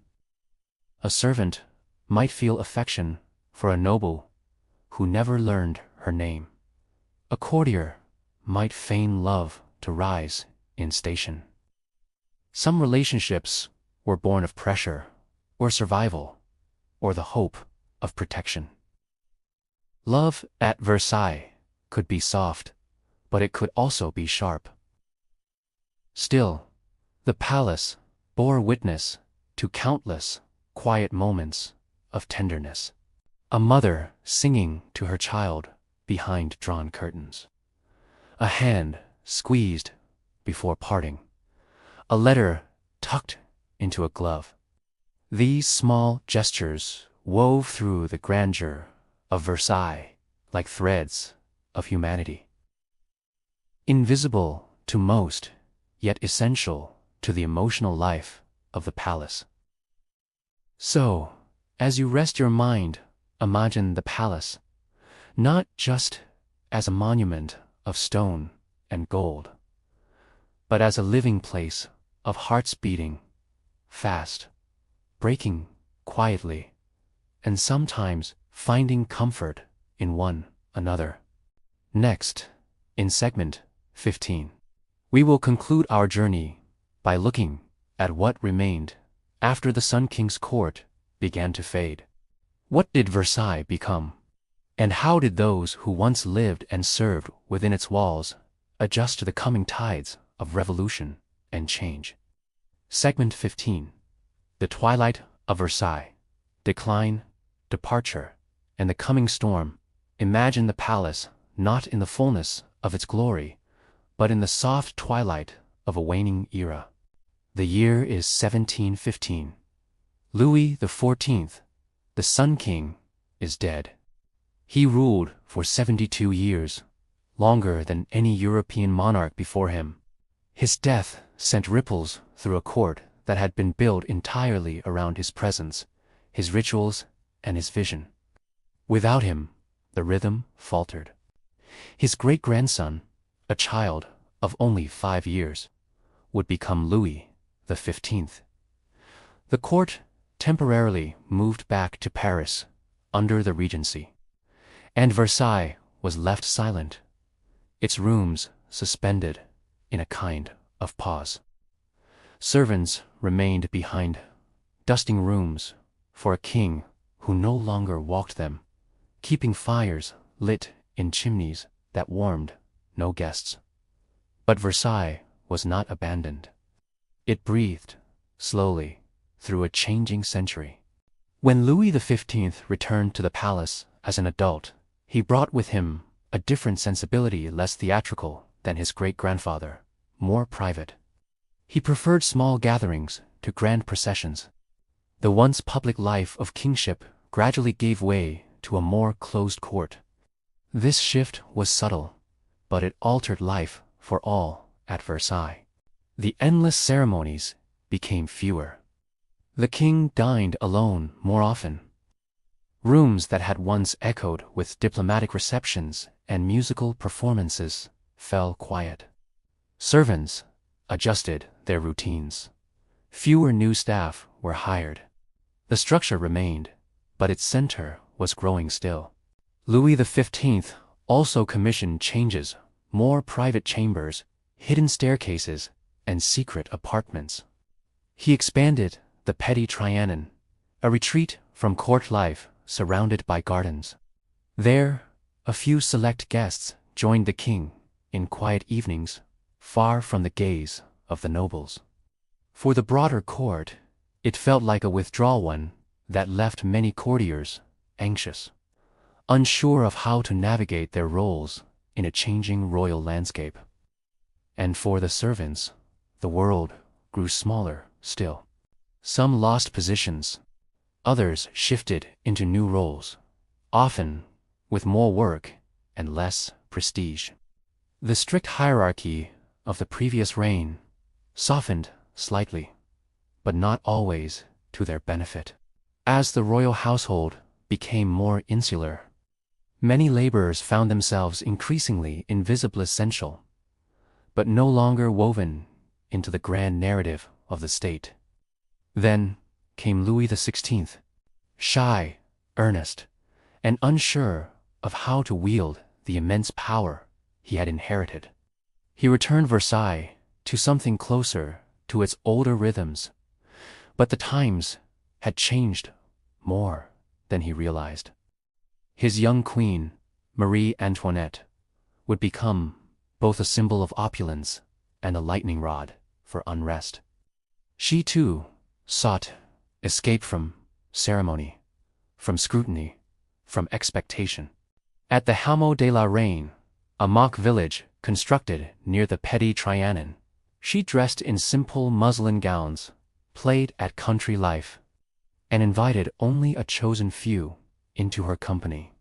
A servant might feel affection for a noble who never learned her name. A courtier might feign love to rise in station. Some relationships were born of pressure, or survival, or the hope of protection. Love at Versailles could be soft, but it could also be sharp. Still, the palace bore witness to countless quiet moments of tenderness. A mother singing to her child behind drawn curtains. A hand squeezed before parting. A letter tucked into a glove. These small gestures wove through the grandeur of Versailles like threads of humanity. Invisible to most, yet essential to the emotional life of the palace. So, as you rest your mind, imagine the palace, not just as a monument of stone and gold, but as a living place of hearts beating fast, breaking quietly, and sometimes finding comfort in one another. Next, in segment 15, we will conclude our journey by looking at what remained after the Sun King's court began to fade. What did Versailles become? And how did those who once lived and served within its walls adjust to the coming tides of revolution and change? Segment 15. The Twilight of Versailles. Decline, departure, and the coming storm. Imagine the palace not in the fullness of its glory, but in the soft twilight of a waning era. The year is 1715. Louis XIV, the Sun King, is dead. He ruled for 72 years, longer than any European monarch before him. His death sent ripples through a court that had been built entirely around his presence, his rituals, and his vision. Without him, the rhythm faltered. His great-grandson, a child of only 5 years, would become Louis XV. The court temporarily moved back to Paris under the Regency, and Versailles was left silent, its rooms suspended in a kind of pause. Servants remained behind, dusting rooms for a king who no longer walked them, keeping fires lit in chimneys that warmed no guests. But Versailles was not abandoned. It breathed, slowly, through a changing century. When Louis XV returned to the palace as an adult, he brought with him a different sensibility, less theatrical than his great-grandfather, more private. He preferred small gatherings to grand processions. The once public life of kingship gradually gave way to a more closed court. This shift was subtle, but it altered life for all at Versailles. The endless ceremonies became fewer. The king dined alone more often. Rooms that had once echoed with diplomatic receptions and musical performances fell quiet. Servants adjusted their routines. Fewer new staff were hired. The structure remained, but its center was growing still. Louis XV also commissioned changes, more private chambers, hidden staircases, and secret apartments. He expanded the Petit Trianon, a retreat from court life surrounded by gardens. There, a few select guests joined the king in quiet evenings, far from the gaze of the nobles. For the broader court, it felt like a withdrawal one that left many courtiers anxious, unsure of how to navigate their roles in a changing royal landscape. And for the servants, the world grew smaller still. Some lost positions, others shifted into new roles, often with more work and less prestige. The strict hierarchy of the previous reign softened slightly, but not always to their benefit. As the royal household became more insular. Many laborers found themselves increasingly invisibly essential, but no longer woven into the grand narrative of the state. Then came Louis XVI, shy, earnest, and unsure of how to wield the immense power he had inherited. He returned Versailles to something closer to its older rhythms, but the times had changed more than he realized. His young queen, Marie Antoinette, would become both a symbol of opulence and a lightning rod for unrest. She too sought escape from ceremony, from scrutiny, from expectation. At the Hameau de la Reine, a mock village constructed near the Petit Trianon, she dressed in simple muslin gowns, played at country life, and invited only a chosen few into her company.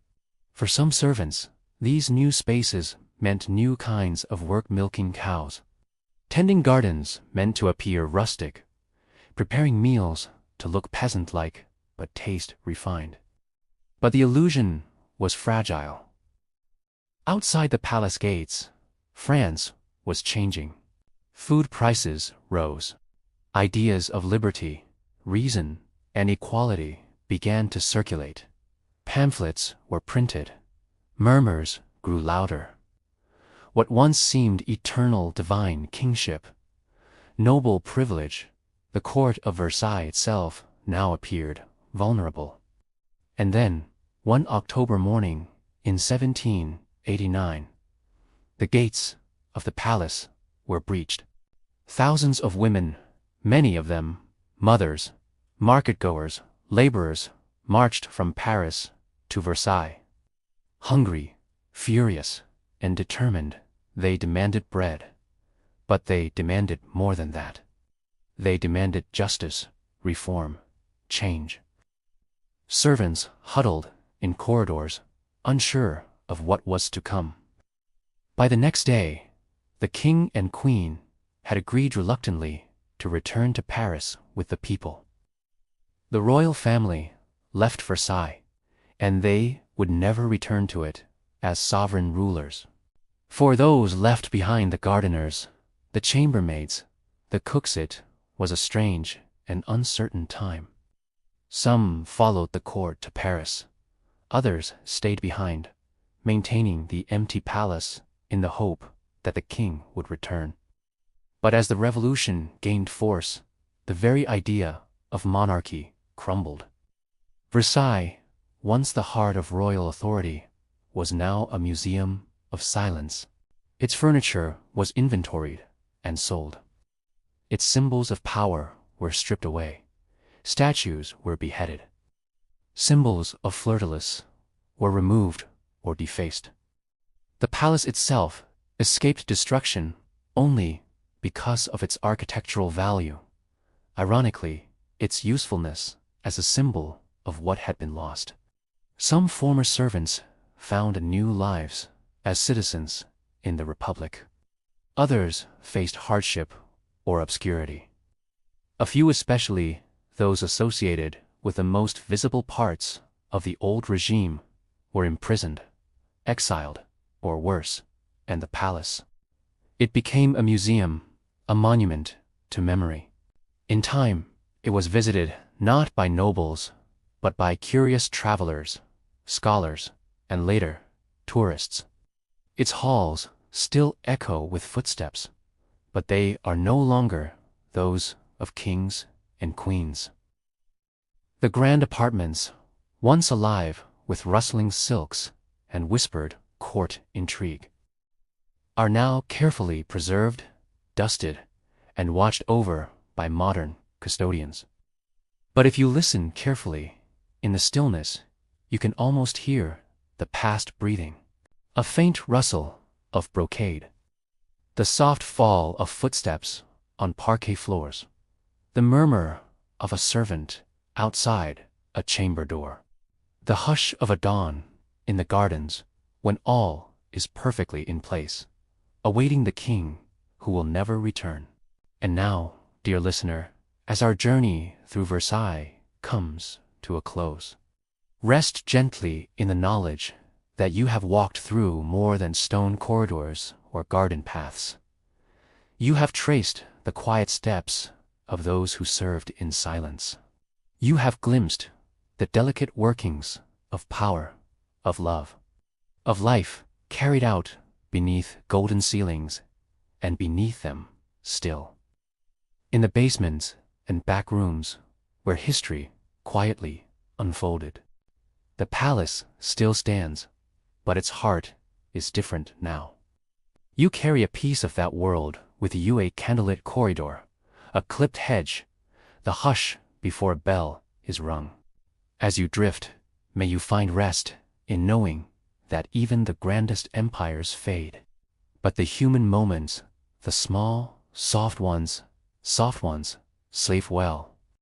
For some servants, these new spaces meant new kinds of work: milking cows, tending gardens meant to appear rustic, preparing meals to look peasant-like but taste refined. But the illusion was fragile. Outside the palace gates, France was changing. Food prices rose. Ideas of liberty, reason, and equality began to circulate. Pamphlets were printed. Murmurs grew louder. What once seemed eternal divine kingship, noble privilege, the court of Versailles itself, now appeared vulnerable. And then, one October morning in 1789, the gates of the palace were breached. Thousands of women, many of them mothers, market-goers, laborers, marched from Paris to Versailles. Hungry, furious, and determined, they demanded bread. But they demanded more than that. They demanded justice, reform, change. Servants huddled in corridors, unsure of what was to come. By the next day, the king and queen had agreed reluctantly to return to Paris with the people. The royal family left Versailles, and they would never return to it as sovereign rulers. For those left behind, the gardeners, the chambermaids, the cooks, it was a strange and uncertain time. Some followed the court to Paris. Others stayed behind, maintaining the empty palace in the hope that the king would return. But as the revolution gained force, the very idea of monarchy crumbled. Versailles, once the heart of royal authority, was now a museum of silence. Its furniture was inventoried and sold. Its symbols of power were stripped away. Statues were beheaded. Symbols of fleur-de-lis were removed or defaced. The palace itself escaped destruction only because of its architectural value. Ironically, its usefulness as a symbol of what had been lost. Some former servants found new lives as citizens in the Republic. Others faced hardship or obscurity. A few, especially those associated with the most visible parts of the old regime, were imprisoned, exiled, or worse, and the palace. It became a museum, a monument to memory. In time, it was visited not by nobles, but by curious travelers, scholars, and later, tourists. Its halls still echo with footsteps, but they are no longer those of kings and queens. The grand apartments, once alive with rustling silks and whispered court intrigue, are now carefully preserved, dusted, and watched over by modern custodians. But if you listen carefully, in the stillness, you can almost hear the past breathing. A faint rustle of brocade. The soft fall of footsteps on parquet floors. The murmur of a servant outside a chamber door. The hush of a dawn in the gardens when all is perfectly in place, awaiting the king who will never return. And now, dear listener, as our journey through Versailles comes to a close, Rest gently in the knowledge that you have walked through more than stone corridors or garden paths. You have traced the quiet steps of those who served in silence. You have glimpsed the delicate workings of power, of love, of life carried out beneath golden ceilings, and beneath them, still, in the basements and back rooms where history quietly unfolded. The palace still stands, but its heart is different now. You carry a piece of that world with you, a candlelit corridor, a clipped hedge, the hush before a bell is rung. As you drift, may you find rest in knowing that even the grandest empires fade. But the human moments, the small, soft ones, sleep well.